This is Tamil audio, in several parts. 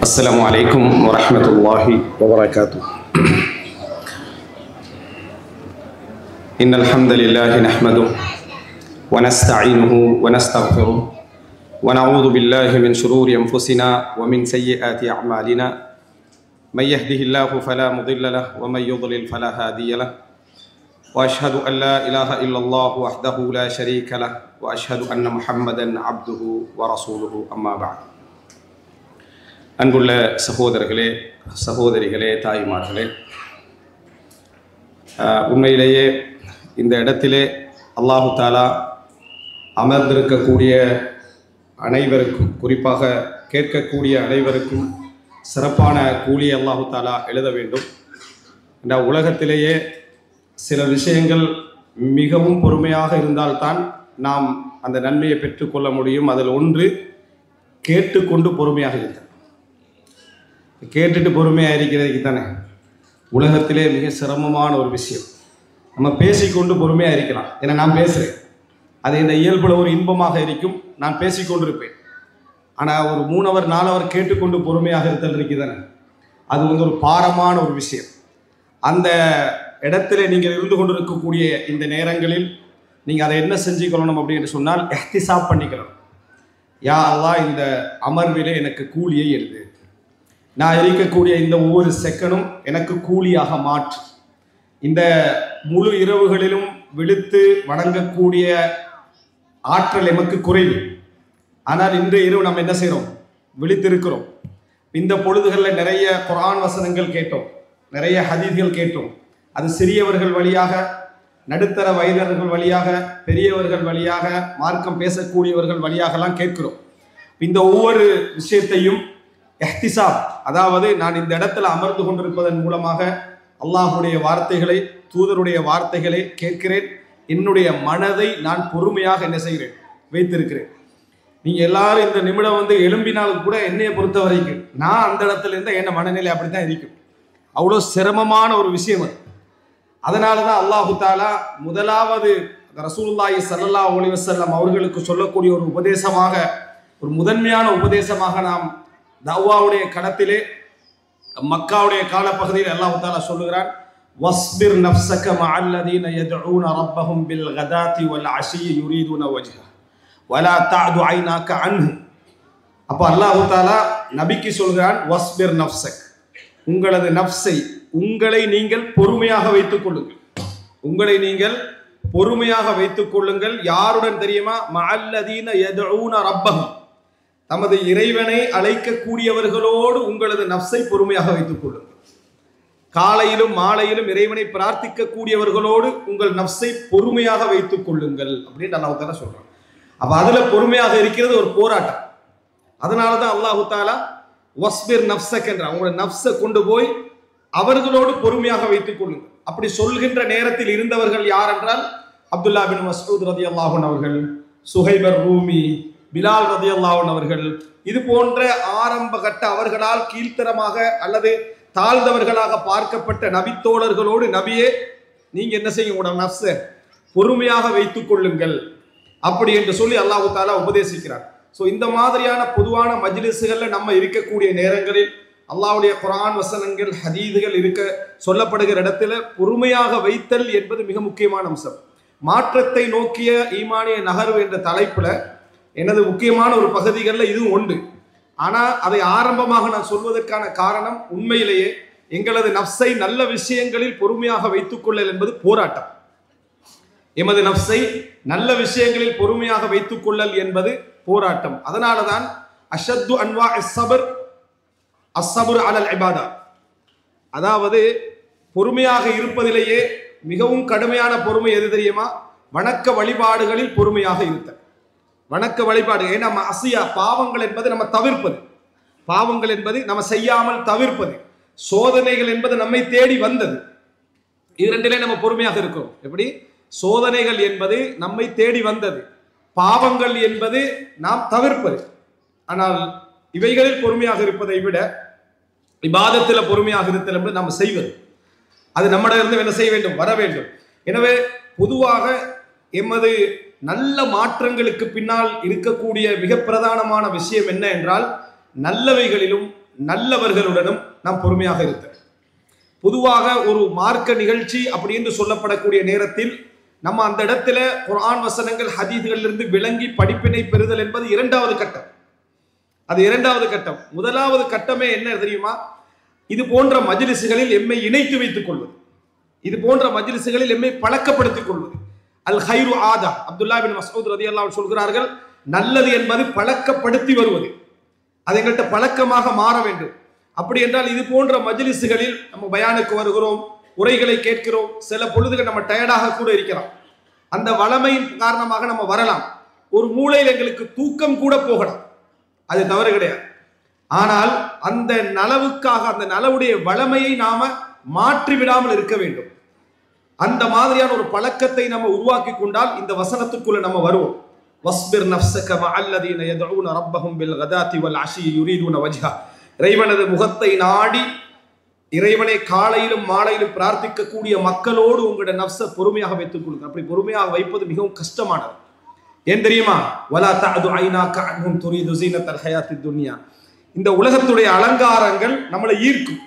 السلام عليكم ورحمة الله وبركاته. إن الحمد لله نحمده ونستعينه ونستغفره ونعوذ بالله من شرور أنفسنا ومن سيئات أعمالنا من يهده الله فلا مضل له ومن يضلل فلا هادي له وأشهد أن لا إله إلا الله وحده لا شريك له وأشهد أن محمدا عبده ورسوله أما بعد. அன்புள்ள சகோதரர்களே, சகோதரிகளே, தாய்மார்களே, உண்மையிலேயே இந்த இடத்திலே அல்லாஹு தாலா அமர்ந்திருக்கக்கூடிய அனைவருக்கும், குறிப்பாக கேட்கக்கூடிய அனைவருக்கும் சிறப்பான கூலி அல்லாஹு தாலா எழுத வேண்டும். இந்த உலகத்திலேயே சில விஷயங்கள் மிகவும் பொறுமையாக இருந்தால்தான் நாம் அந்த நன்மையை பெற்றுக்கொள்ள முடியும். அதில் ஒன்று கேட்டுக்கொண்டு பொறுமையாக இருக்க. கேட்டுட்டு பொறுமையாக இருக்கிறதுக்கு தானே உலகத்திலே மிக சிரமமான ஒரு விஷயம். நம்ம பேசிக்கொண்டு பொறுமையாக இருக்கலாம். ஏன்னா நான் பேசுகிறேன், அது இந்த இயல்புல ஒரு இன்பமாக இருக்கும். நான் பேசிக்கொண்டு இருப்பேன். ஆனால் ஒரு 3 hour 4 hour கேட்டுக்கொண்டு பொறுமையாக இருத்தல் இருக்குதானே, அது வந்து ஒரு பாரமான ஒரு விஷயம். அந்த இடத்துல நீங்கள் இருந்து கொண்டு இருக்கக்கூடிய இந்த நேரங்களில் நீங்கள் அதை என்ன செஞ்சுக்கணும் அப்படின்னு சொன்னால், இஹ்திசாப் பண்ணிக்கணும். யா அல்லாஹ், இந்த அமர்விலே எனக்கு கூலியை எழுது. நான் இருக்கக்கூடிய இந்த ஒவ்வொரு செகண்டும் எனக்கு கூலியாக மாற்று. இந்த முழு இரவுகளிலும் விழித்து வணங்கக்கூடிய ஆற்றல் எமக்கு குறைவு. ஆனால் இன்றைய இரவு நம்ம என்ன செய்கிறோம்? விழித்திருக்கிறோம். இந்த பொழுதுகளில் நிறைய குர்ஆன் வசனங்கள் கேட்டோம், நிறைய ஹதீஸ்கள் கேட்டோம். அது சிறியவர்கள் வழியாக, நடுத்தர வயதினர்கள் வழியாக, பெரியவர்கள் வழியாக, மார்க்கம் பேசக்கூடியவர்கள் வழியாகலாம் கேட்கிறோம். இந்த ஒவ்வொரு விஷயத்தையும் இஹ்திசாப், அதாவது நான் இந்த இடத்துல அமர்ந்து கொண்டிருப்பதன் மூலமாக அல்லாஹுடைய வார்த்தைகளை, தூதருடைய வார்த்தைகளை கேட்கிறேன். என்னுடைய மனதை நான் பொறுமையாக என்ன செய்கிறேன்? வைத்திருக்கிறேன். நீங்கள் எல்லாரும் இந்த நிமிடம் வந்து எழும்பினாலும் கூட என்னையை பொறுத்த வரைக்கும் நான் அந்த இடத்துல இருந்தால் என்ன மனநிலை அப்படி தான் இருக்கும். அவ்வளோ சிரமமான ஒரு விஷயம் அது. அதனால தான் அல்லாஹு தாலா முதலாவது ரசூலுல்லாஹி ஸல்லல்லாஹு அலைஹி வஸல்லம் அவர்களுக்கு சொல்லக்கூடிய ஒரு உபதேசமாக, ஒரு முதன்மையான உபதேசமாக நாம் தஅவாவுடைய கடத்திலே மக்காவுடைய காலப்பகுதியில் அல்லாஹ் தஆலா சொல்லுகிறான், வஸ்பிர் நஃப்ஸக மஅல்லதீன யதுஊன ரப்பஹும் பில் கதாத்தி வல் அஷியி யுரீதுன வஜ்ஹ வலா தஅது ஐனாக அன்ஹு. அப்ப அல்லாஹ் தஆலா நபிக்கு சொல்கிறான், வஸ்பிர் நஃப்ஸக், உங்களது நஃப்ஸை, உங்களை நீங்கள் பொறுமையாக வைத்துக் கொள்ளுங்கள். உங்களை நீங்கள் பொறுமையாக வைத்துக் கொள்ளுங்கள். யாருடன் தெரியுமா? மஅல்லதீன யதுஊன ரப்பஹும், நமது இறைவனை அழைக்கக்கூடியவர்களோடு உங்களது நஃப்ஸை பொறுமையாக வைத்துக் கொள்ளுங்கள். காலையிலும் மாலையிலும் இறைவனை பிரார்த்திக்க கூடியவர்களோடு உங்கள் நஃப்ஸை பொறுமையாக வைத்துக் கொள்ளுங்கள் அப்படின்னு அல்லாஹ் தஆலா சொல்றான். அப்ப அதுல பொறுமையாக இருக்கிறது ஒரு போராட்டம். அதனாலதான் அல்லாஹ் தஆலா வஸ்பிர் நஃப்ஸக் என்ற உங்களோட நஃப்ஸை கொண்டு போய் அவர்களோடு பொறுமையாக வைத்துக் கொள்ளுங்கள். அப்படி சொல்கின்ற நேரத்தில் இருந்தவர்கள் யார் என்றால், அப்துல்லா பின் மஸ்ஊத் ரலியல்லாஹு அன்ஹு அவர்கள், சுஹைபர் ரூமி, பிலால் ரலியல்லாஹு அன்ஹு அவர்கள், இது போன்ற ஆரம்ப கட்ட அவர்களால் கீழ்த்தரமாக அல்லது தாழ்ந்தவர்களாக பார்க்கப்பட்ட நபித்தோழர்களோடு, நபியே நீங்க என்ன செய்யுங்க, உங்களோட நஃப்ஸை பொறுமையாக வைத்துக் கொள்ளுங்கள் அப்படி என்று சொல்லி அல்லாஹ் தஆலா உபதேசிக்கிறார். ஸோ இந்த மாதிரியான பொதுவான மஜ்லிஸ்களில் நம்ம இருக்கக்கூடிய நேரங்களில் அல்லாஹ்வுடைய குர்ஆன் வசனங்கள், ஹதீதுகள் இருக்க சொல்லப்படுகிற இடத்துல பொறுமையாக வைத்தல் என்பது மிக முக்கியமான அம்சம். மாற்றத்தை நோக்கிய ஈமானிய நகர்வு என்ற தலைப்புல எனது முக்கியமான ஒரு பகுதிகளில் இதுவும் உண்டு. ஆனால் அதை ஆரம்பமாக நான் சொல்வதற்கான காரணம், உண்மையிலேயே எங்களது நஃப்ஸை நல்ல விஷயங்களில் பொறுமையாக வைத்துக் கொள்ளல் என்பது போராட்டம். எமது நஃப்ஸை நல்ல விஷயங்களில் பொறுமையாக வைத்துக் கொள்ளல் என்பது போராட்டம். அதனால தான் அஷத்து அன்வா ஸப்ர் அஸ்ஸப்ரு அலல் இபாதா, அதாவது பொறுமையாக இருப்பதிலேயே மிகவும் கடுமையான பொறுமை எது தெரியுமா? வணக்க வழிபாடுகளில் பொறுமையாக இருத்தல். வணக்க வழிபாடு, ஏன்னா மஅசியா, பாவங்கள் என்பது நம்ம தவிர்ப்பது, பாவங்கள் என்பது நம்ம செய்யாமல் தவிர்ப்பது, சோதனைகள் என்பது நம்மை தேடி வந்தது. இது ரெண்டிலே நம்ம பொறுமையாக இருக்கிறோம். எப்படி? சோதனைகள் என்பது நம்மை தேடி வந்தது, பாவங்கள் என்பது நாம் தவிர்ப்பது. ஆனால் இவைகளில் பொறுமையாக இருப்பதை விட இபாதத்தில் பொறுமையாக இருத்தல் என்பது நாம் செய்வது, அது நம்மிடம் என்ன செய்ய வேண்டும்? வர வேண்டும். எனவே பொதுவாக எமது நல்ல மாற்றங்களுக்கு பின்னால் இருக்கக்கூடிய மிக பிரதானமான விஷயம் என்ன என்றால், நல்லவைகளிலும் நல்லவர்களுடனும் நாம் பொறுமையாக இருத்தல். பொதுவாக ஒரு மார்க்க நிகழ்ச்சி அப்படி என்று சொல்லப்படக்கூடிய நேரத்தில் நம்ம அந்த இடத்துல குர்ஆன் வசனங்கள் ஹதீஸ்களிலிருந்து விளங்கி படிப்பினை பெறுதல் என்பது இரண்டாவது கட்டம். அது இரண்டாவது கட்டம். முதலாவது கட்டமே என்ன தெரியுமா? இது போன்ற மஜ்லிஸ்களில் எம்மை இணைத்து வைத்துக் கொள்வது, இது போன்ற மஜ்லிஸ்களில் எம்மை பழக்கப்படுத்திக் கொள்வது. அல் ஹைரு ஆதா, அப்துல்லா பின் மஸ்ஊத் ரலியல்லாஹு அன்ஹு சொல்கிறார்கள், நல்லது என்பது பழக்கப்படுத்தி வருவது, அது எங்கள்கிட்ட பழக்கமாக மாற வேண்டும். அப்படி என்றால் இது போன்ற மஜ்லிஸ்களில் நம்ம பயானுக்கு வருகிறோம், உரைகளை கேட்கிறோம், சில பொழுதுகள் நம்ம டயர்டாக கூட இருக்கலாம், அந்த வளமையின் காரணமாக நம்ம வரலாம், ஒரு மூலையில் எங்களுக்கு தூக்கம் கூட போகலாம், அது தவறு கிடையாது. ஆனால் அந்த நலவுக்காக அந்த நலவுடைய வளமையை நாம மாற்றி விடாமல் இருக்க வேண்டும். அந்த மாதிரியான ஒரு பழக்கத்தை நம்ம உருவாக்கி கொண்டால் இந்த வசனத்துக்குள்ள நம்ம வருவோம். வஸ்பிர் நஃப்ஸக மஅல்லதீன யதுஊன ரப்பஹும் பில் கதாத்தி வல் அஷி யுரீதுன வஜ்ஹா, இறைவனது முகத்தை நாடி இறைவனை காலையிலும் மாலையிலும் பிரார்த்திக்கக்கூடிய மக்களோடு உங்களுடைய நஃப்ஸை பொறுமையாக வைத்துக் கொள்ளுங்கள். அப்படி பொறுமையாக வைப்பது மிகவும் கஷ்டமானது. ஏன் தெரியுமா? வலா தஅது ஐனாக அன்ஹும் துரீது ஸீனத்தல் ஹயாத்தித் துன்யா, இந்த உலகத்துடைய அலங்காரங்கள் நம்மளை ஈர்க்கும்,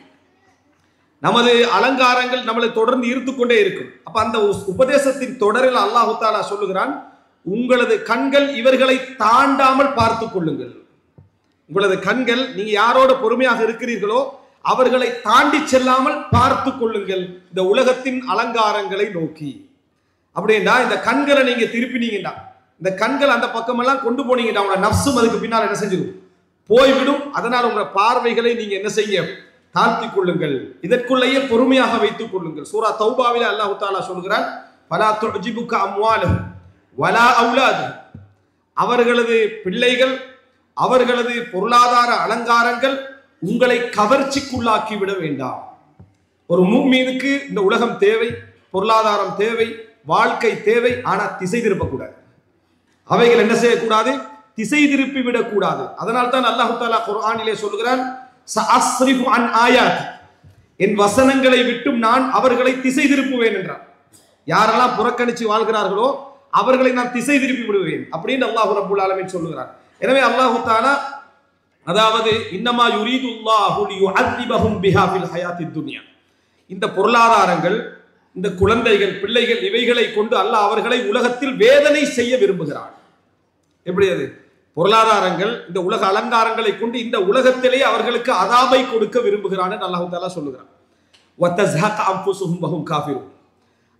நமது அலங்காரங்கள் நம்மளை தொடர்ந்து ஈர்த்து கொண்டே இருக்கும். அப்ப அந்த உபதேசத்தின் தொடரில் அல்லாஹ் தஆலா சொல்லுகிறான், உங்களது கண்கள் இவர்களை தாண்டாமல் பார்த்து கொள்ளுங்கள். உங்களது கண்கள் நீங்க யாரோட பொறுமையாக இருக்கிறீர்களோ அவர்களை தாண்டி செல்லாமல் பார்த்து கொள்ளுங்கள் இந்த உலகத்தின் அலங்காரங்களை நோக்கி. அப்படின்னா இந்த கண்களை நீங்க திருப்பினீங்கன்னா, இந்த கண்கள் அந்த பக்கமெல்லாம் கொண்டு போனீங்கன்னா உங்க நஃப்ஸும் அதுக்கு பின்னால் என்ன செஞ்சிடும்? போய்விடும். அதனால் உங்க பார்வைகளை நீங்க என்ன செய்ய? தாழ்த்தி கொள்ளுங்கள், இதற்குள்ளேயே பொறுமையாக வைத்துக் கொள்ளுங்கள். சூரா தௌபாவிலே அல்லாஹ் தஆலா சொல்கிறான், ஃபலா துஜிபுக அம்வாலுஹும் வலா அவுலாதுஹும், அவர்களது பிள்ளைகள் அவர்களது பொருளாதார அலங்காரங்கள் உங்களை கவர்ச்சிக்குள்ளாக்கி விட வேண்டாம். ஒரு முஃமினுக்கு இந்த உலகம் தேவை, பொருளாதாரம் தேவை, வாழ்க்கை தேவை, ஆனால் திசை திருப்பக்கூடாது. அவைகள் என்ன செய்யக்கூடாது? திசை திருப்பி விடக்கூடாது. அதனால் தான் அல்லாஹ் தஆலா குர்ஆனிலே சொல்கிறான், சஅஸ்ரிஃபு அன் ஆயாத், என் வசனங்களை விட்டும் நான் அவர்களை திசை திருப்புவேன் என்றார். யாரெல்லாம் புறக்கணிச்சு வாழ்கிறார்களோ அவர்களை நான் திசை திருப்பி விடுவேன் அப்படின்னு அல்லாஹ் ரப்பல் ஆலமீன் சொல்லுகிறார். எனவே அல்லாஹ் தஆலா அதாவது இன்னமா யுரீதுல்லாஹு லியுஅذிபஹும் பிஹா ஃபில் ஹயாத்தித் துன்யா, இந்த பொருளாதாரங்கள், இந்த குழந்தைகள், பிள்ளைகள், இவைகளை கொண்டு அல்லாஹ் அவர்களை உலகத்தில் வேதனை செய்ய விரும்புகிறான். எப்படி அது? பொருளாதாரங்கள், இந்த உலக அலங்காரங்களை கொண்டு இந்த உலகத்திலே அவர்களுக்கு அதாபை கொடுக்க விரும்புகிறான் என்று அல்லாஹ் தஆலா சொல்லுகிறான். வதஸ்ஹக அன்ஃபுஸுஹும் வஹும் காஃபிரூன்,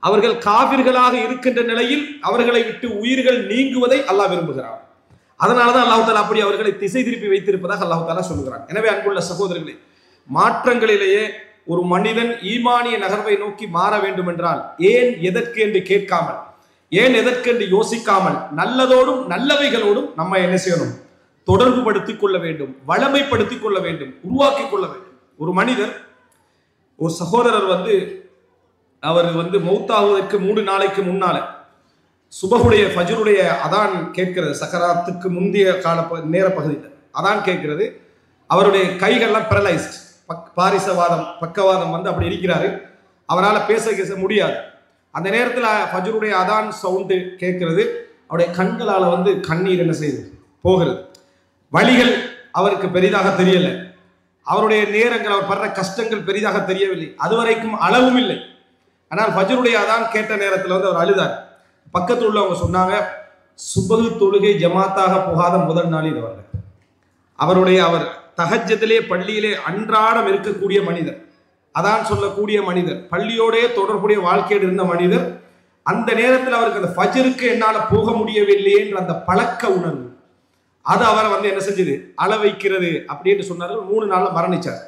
அவர்கள் காஃபிர்களாக இருக்கின்ற நிலையில் அவர்களை விட்டு உயிர்கள் நீங்குவதை அல்லாஹ் விரும்புகிறான். அதனாலதான் அல்லாஹ் தஆலா அப்படி அவர்களை திசை திருப்பி வைத்திருப்பதாக அல்லாஹ் தஆலா சொல்லுகிறான். எனவே அன்புள்ள சகோதரர்களே, மாற்றங்களிலேயே ஒரு மனிதன் ஈமானிய நகர்வை நோக்கி மாற வேண்டும் என்றால் ஏன் எதற்கு என்று கேட்காமல், ஏன் எதற்கு என்று யோசிக்காமல் நல்லதோடும் நல்லவைகளோடும் நம்ம என்ன செய்யணும்? தொடர்பு படுத்திக் கொள்ள வேண்டும், வளமைப்படுத்திக் கொள்ள வேண்டும், உருவாக்கி கொள்ள வேண்டும். ஒரு மனிதர், ஒரு சகோதரர் அவர் மௌத்தாவதற்கு 3 நாளைக்கு முன்னால சுபஹுடைய ஃபஜ்ருடைய அதான் கேட்கிறது, சக்கராத்துக்கு முந்தைய கால நேர பகுதியில் அதான் கேட்கிறது. அவருடைய கைகள்லாம் பேரலைஸ்ட், பாரிசவாதம், பக்கவாதம் அப்படி இருக்கிறாரு, அவரால் பேச முடியாது. அந்த நேரத்தில் ஃபஜ்ருடைய அதான் சவுண்டு கேட்கிறது, அவருடைய கண்களால் கண்ணீர் என்ன செய்யுது? போகிறது. வழிகள் அவருக்கு பெரிதாக தெரியல, அவருடைய நேரங்கள், அவர் படுற கஷ்டங்கள் பெரிதாக தெரியவில்லை, அதுவரைக்கும் அளவும் இல்லை. ஆனால் ஃபஜ்ருடைய அதான் கேட்ட நேரத்தில் அவர் அழுதார். பக்கத்தில் உள்ளவங்க சொன்னாங்க, சுபஹ் தொழுகை ஜமாத்தாக போகாத முதல் நாளில் அவர் தஹஜ்ஜதிலே பள்ளியிலே அன்றாடம் இருக்கக்கூடிய மனிதர், அதான் சொல்லக்கூடிய மனிதர், பள்ளியோடே தொடர்புடைய வாழ்க்கையில் இருந்த மனிதர், அந்த நேரத்தில் அவருக்கு அந்த ஃபஜ்ருக்கு என்னால் போக முடியவில்லையே என்ற அந்த பழக்க உணர்வு அது அவரை என்ன செஞ்சது? அள வைக்கிறது அப்படின்னு சொன்னார்கள். 3 நாள்ல மரணிச்சார்.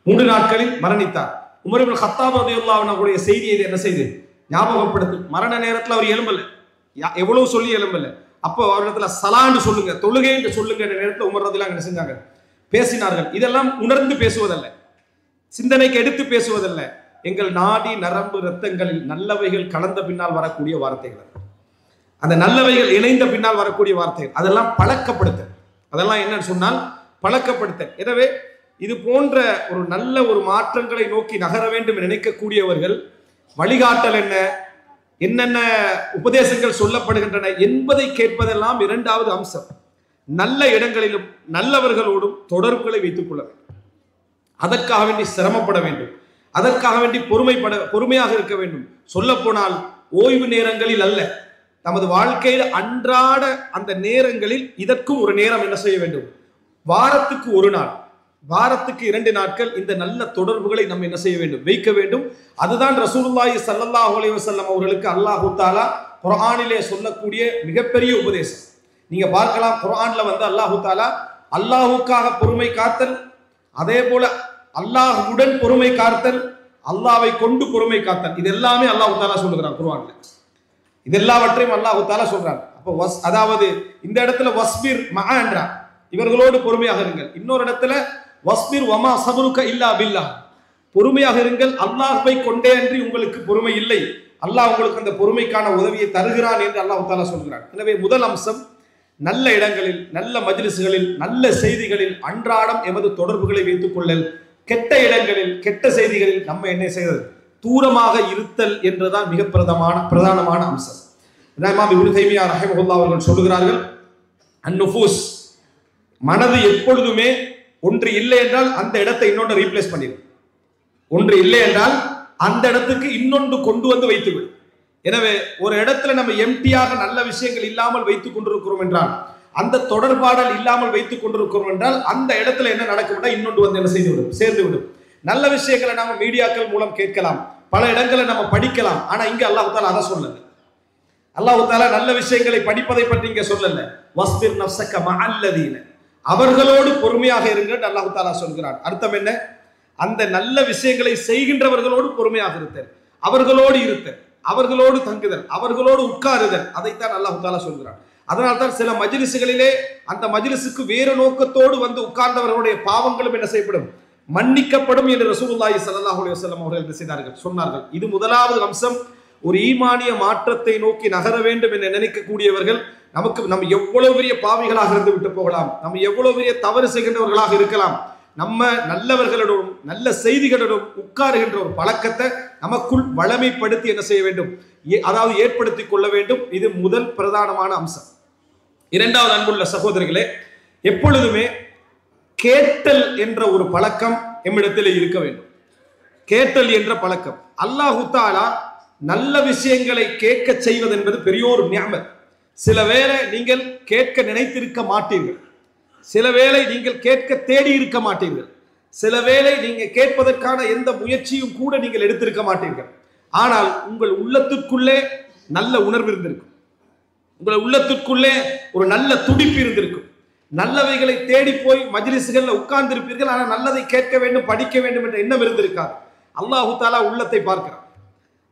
3 நாட்களில் மரணித்தார். உமர் இப்னு கத்தாப் ரலியல்லாஹு அன்ஹுடைய செய்தியை என்ன செய்து ஞாபகப்படுத்து. மரண நேரத்தில் அவர் எழும்பல, எவ்வளவு சொல்லி எழும்பல. அப்போ அவரிடத்துல சலான்னு சொல்லுங்க, தொழுகை என்று சொல்லுங்க என்ற நேரத்தில் உமர் ரலியல்லாஹு என்ன செஞ்சாங்க? பேசினார்கள். இதெல்லாம் உணர்ந்து பேசுவதல்ல, சிந்தனைக்கு எடுத்து பேசுவதல்ல, எங்கள் நாடி நரம்பு இரத்தங்களில் நல்லவைகள் கலந்த பின்னால் வரக்கூடிய வார்த்தைகள், அந்த நல்லவைகள் இணைந்த பின்னால் வரக்கூடிய வார்த்தைகள், அதெல்லாம் பழக்கப்படுத்த. அதெல்லாம் என்னன்னு சொன்னால் பழக்கப்படுத்த. எனவே இது போன்ற ஒரு நல்ல ஒரு மாற்றங்களை நோக்கி நகர வேண்டும் நினைக்கக்கூடியவர்கள் வழிகாட்டல் என்னென்ன உபதேசங்கள் சொல்லப்படுகின்றன என்பதை கேட்பதெல்லாம் 2வது அம்சம். நல்ல இடங்களிலும் நல்லவர்களோடும் தொடர்புகளை வைத்துக் கொள்ள வேண்டும். அதற்காக வேண்டி சிரமப்பட வேண்டும், அதற்காக வேண்டி பொறுமையாக இருக்க வேண்டும். சொல்ல போனால் ஓய்வு நேரங்களில் அல்ல, நமது வாழ்க்கையில் அன்றாட அந்த நேரங்களில் இதற்கும் ஒரு நேரம் என்ன செய்ய வேண்டும். வாரத்துக்கு ஒரு நாள், வாரத்துக்கு 2 நாட்கள் இந்த நல்ல தொடர்புகளை நம்ம என்ன செய்ய வேண்டும், வைக்க வேண்டும். அதுதான் ரசூலுல்லாஹி ஸல்லல்லாஹு அலைஹி வஸல்லம் அவர்களுக்கு அல்லாஹ் தஆலா குர்ஆனிலே சொல்லக்கூடிய மிகப்பெரிய உபதேசம். நீங்க பார்க்கலாம், குர்ஆன்ல அல்லாஹ் தஆலா அல்லாஹ்வுக்காக பொறுமை காத்தல், அதே போல அல்லாஹ்வுடன் பொறுமை காத்தல், அல்லாஹ்வை கொண்டு பொறுமை காத்தல், இது எல்லாமே அல்லாஹ் தஆலா சொல்லுகிறான் குர்ஆன்ல. இது எல்லாவற்றையும் அல்லாஹ் தஆலா சொல்றான். அப்போ அதாவது இந்த இடத்துல வஸ்பிர் மஆ என்றான், இவர்களோடு பொறுமையாக இருங்கள். இன்னொரு இடத்துல வஸ்பிர் வமா சபருக இல்லா பில்லாஹ், பொறுமையாக இருங்கள், அல்லாஹ்வை கொண்டே அன்றி உங்களுக்கு பொறுமை இல்லை, அல்லாஹ் உங்களுக்கு அந்த பொறுமைக்கான உதவியை தருகிறான் என்று அல்லாஹ் தஆலா சொல்கிறான். எனவே முதல் அம்சம், நல்ல இடங்களில், நல்ல மஜ்லிஸ்களில், நல்ல செய்திகளில் அன்றாடம் எமது தொடர்புகளை வைத்துக் கொள்ளல். கெட்ட இடங்களில், கெட்ட செய்திகளில் நம்ம என்ன செய்வது, தூரமாக இருத்தல் என்றுதான் மிக பிரதானமான அம்சம். இமாம் இப்னு தைமியா ரஹிமஹுல்லாஹ் அவர்கள் சொல்லுகிறார்கள், அந்நுஃபூஸ், மனது எப்பொழுதுமே ஒன்று இல்லை என்றால் அந்த இடத்தை இன்னொன்று ரீப்ளேஸ் பண்ணிடும், ஒன்று இல்லை என்றால் அந்த இடத்துக்கு இன்னொன்று கொண்டு வந்து வைத்துவிடும். எனவே ஒரு இடத்துல நம்ம எம்டியாக நல்ல விஷயங்கள் இல்லாமல் வைத்துக் கொண்டிருக்கிறோம் என்றால், அந்த தொடர்பாடல் இல்லாமல் வைத்துக் கொண்டிருக்கிறோம் என்றால் அந்த இடத்துல என்ன நடக்கும், இன்னொன்று வந்து என்ன செய்துவிடும், சேர்ந்துவிடும். நல்ல விஷயங்களை நாம மீடியாக்கள் மூலம் கேட்கலாம், பல இடங்களை நம்ம படிக்கலாம். ஆனா இங்க அல்லாஹ் தஆலா அதை சொல்லல. அல்லாஹ் தஆலா நல்ல விஷயங்களை படிப்பதை பற்றி இங்க சொல்லல. வஸ்பிர் நஃப்ஸக மஅல்லதீன, அவர்களோடு பொறுமையாக இருங்கள் அல்லாஹ் தஆலா சொல்கிறான். அர்த்தம் என்ன, அந்த நல்ல விஷயங்களை செய்கின்றவர்களோடு பொறுமையாக இருத்தல், அவர்களோடு இருத்தல், அவர்களோடு தங்குதல், அவர்களோடு உட்காருதல், அதைத்தான் அல்லாஹ் தஆலா சொல்கிறான். அதனால்தான் சில மஜ்லிஸ்களிலே அந்த மஜ்லிஸுக்கு வேறு நோக்கத்தோடு வந்து உட்கார்ந்தவர்களுடைய பாவங்களும் என்ன செய்யப்படும், மன்னிக்கப்படும் என்று ரசூலுல்லாஹி ஸல்லல்லாஹு அலைஹி வஸல்லம் அவர்கள் என்ன செய்தார்கள், சொன்னார்கள். இது முதலாவது அம்சம். ஒரு ஈமானிய மாற்றத்தை நோக்கி நகர வேண்டும் என்று நினைக்கக்கூடியவர்கள், நம்ம எவ்வளவு பெரிய பாவிகளாக இருந்து விட்டு போகலாம், நம்ம எவ்வளவு பெரிய தவறு செய்கின்றவர்களாக இருக்கலாம், நம்ம நல்லவர்களுடன் நல்ல செய்திகளுடன் உட்காருகின்ற ஒரு பழக்கத்தை நமக்குள் வளமைப்படுத்தி என்ன செய்ய வேண்டும், அதாவது ஏற்படுத்தி கொள்ள வேண்டும். இது முதல் பிரதானமான அம்சம். இரண்டாவது, அன்புள்ள சகோதரிகளே, எப்பொழுதுமே கேட்டல் என்ற ஒரு பழக்கம் எம்மிடத்தில் இருக்க வேண்டும். கேட்டல் என்ற பழக்கம், அல்லாஹ் தஆலா நல்ல விஷயங்களை கேட்க செய்வது என்பது பெரிய ஒரு நிஅமத். சில வேளை நீங்கள் கேட்க நினைத்திருக்க மாட்டீர்கள், சில வேளை நீங்கள் கேட்க தேடி இருக்க மாட்டீர்கள், சில வேளை நீங்க கேட்பதற்கான எந்த முயற்சியும் கூட நீங்கள் எடுத்திருக்க மாட்டீர்கள். ஆனால் உங்கள் உள்ளத்திற்குள்ளே நல்ல உணர்வு இருந்திருக்கும், உங்கள் உள்ளத்திற்குள்ளே ஒரு நல்ல துடிப்பு இருந்திருக்கும், நல்லவைகளை தேடி போய் மஜ்லிஸ்களில் உட்கார்ந்து இருப்பீர்கள். ஆனால் நல்லதை கேட்க வேண்டும், படிக்க வேண்டும் என்ற எண்ணம் இருந்திருக்காது. அல்லாஹு தஆலா உள்ளத்தை பார்க்கிறான்.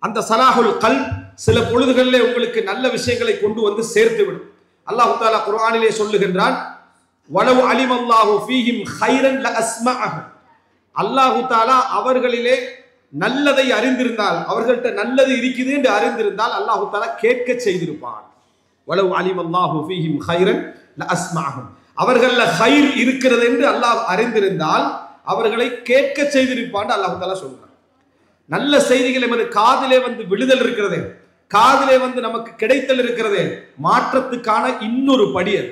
அந்த சலாஹுல் கல்ப் சில பொழுதுகளிலே உங்களுக்கு நல்ல விஷயங்களை கொண்டு வந்து சேர்த்து விடும். அல்லாஹு தஆலா குர்ஆனிலே சொல்லுகின்றான், வலவ் அலிமல்லாஹு ஃபீஹிம் கைரன் லஅஸ்மஅஹும், அல்லாஹு தஆலா அவர்களிலே நல்லதை அறிந்திருந்தால், அவர்கள்ட்ட நல்லது இருக்குது என்று அறிந்திருந்தால் அல்லாஹு தஆலா கேட்க செய்திருப்பான். வலவ் அலிமல்லாஹு ஃபீஹிம் கைரன் லஅஸ்மஅஹும், அவர்கள்ல கைர் இருக்கிறது என்று அல்லாஹ் அறிந்திருந்தால் அவர்களை கேட்க செய்திருப்பான் அல்லாஹு தஆலா சொல்றான். நல்ல செய்திகள் எமது காதிலே வந்து விழுதல் இருக்கிறதே, காதிலே வந்து நமக்கு கிடைத்தல் இருக்கிறதே, மாற்றத்துக்கான இன்னொரு படி அது.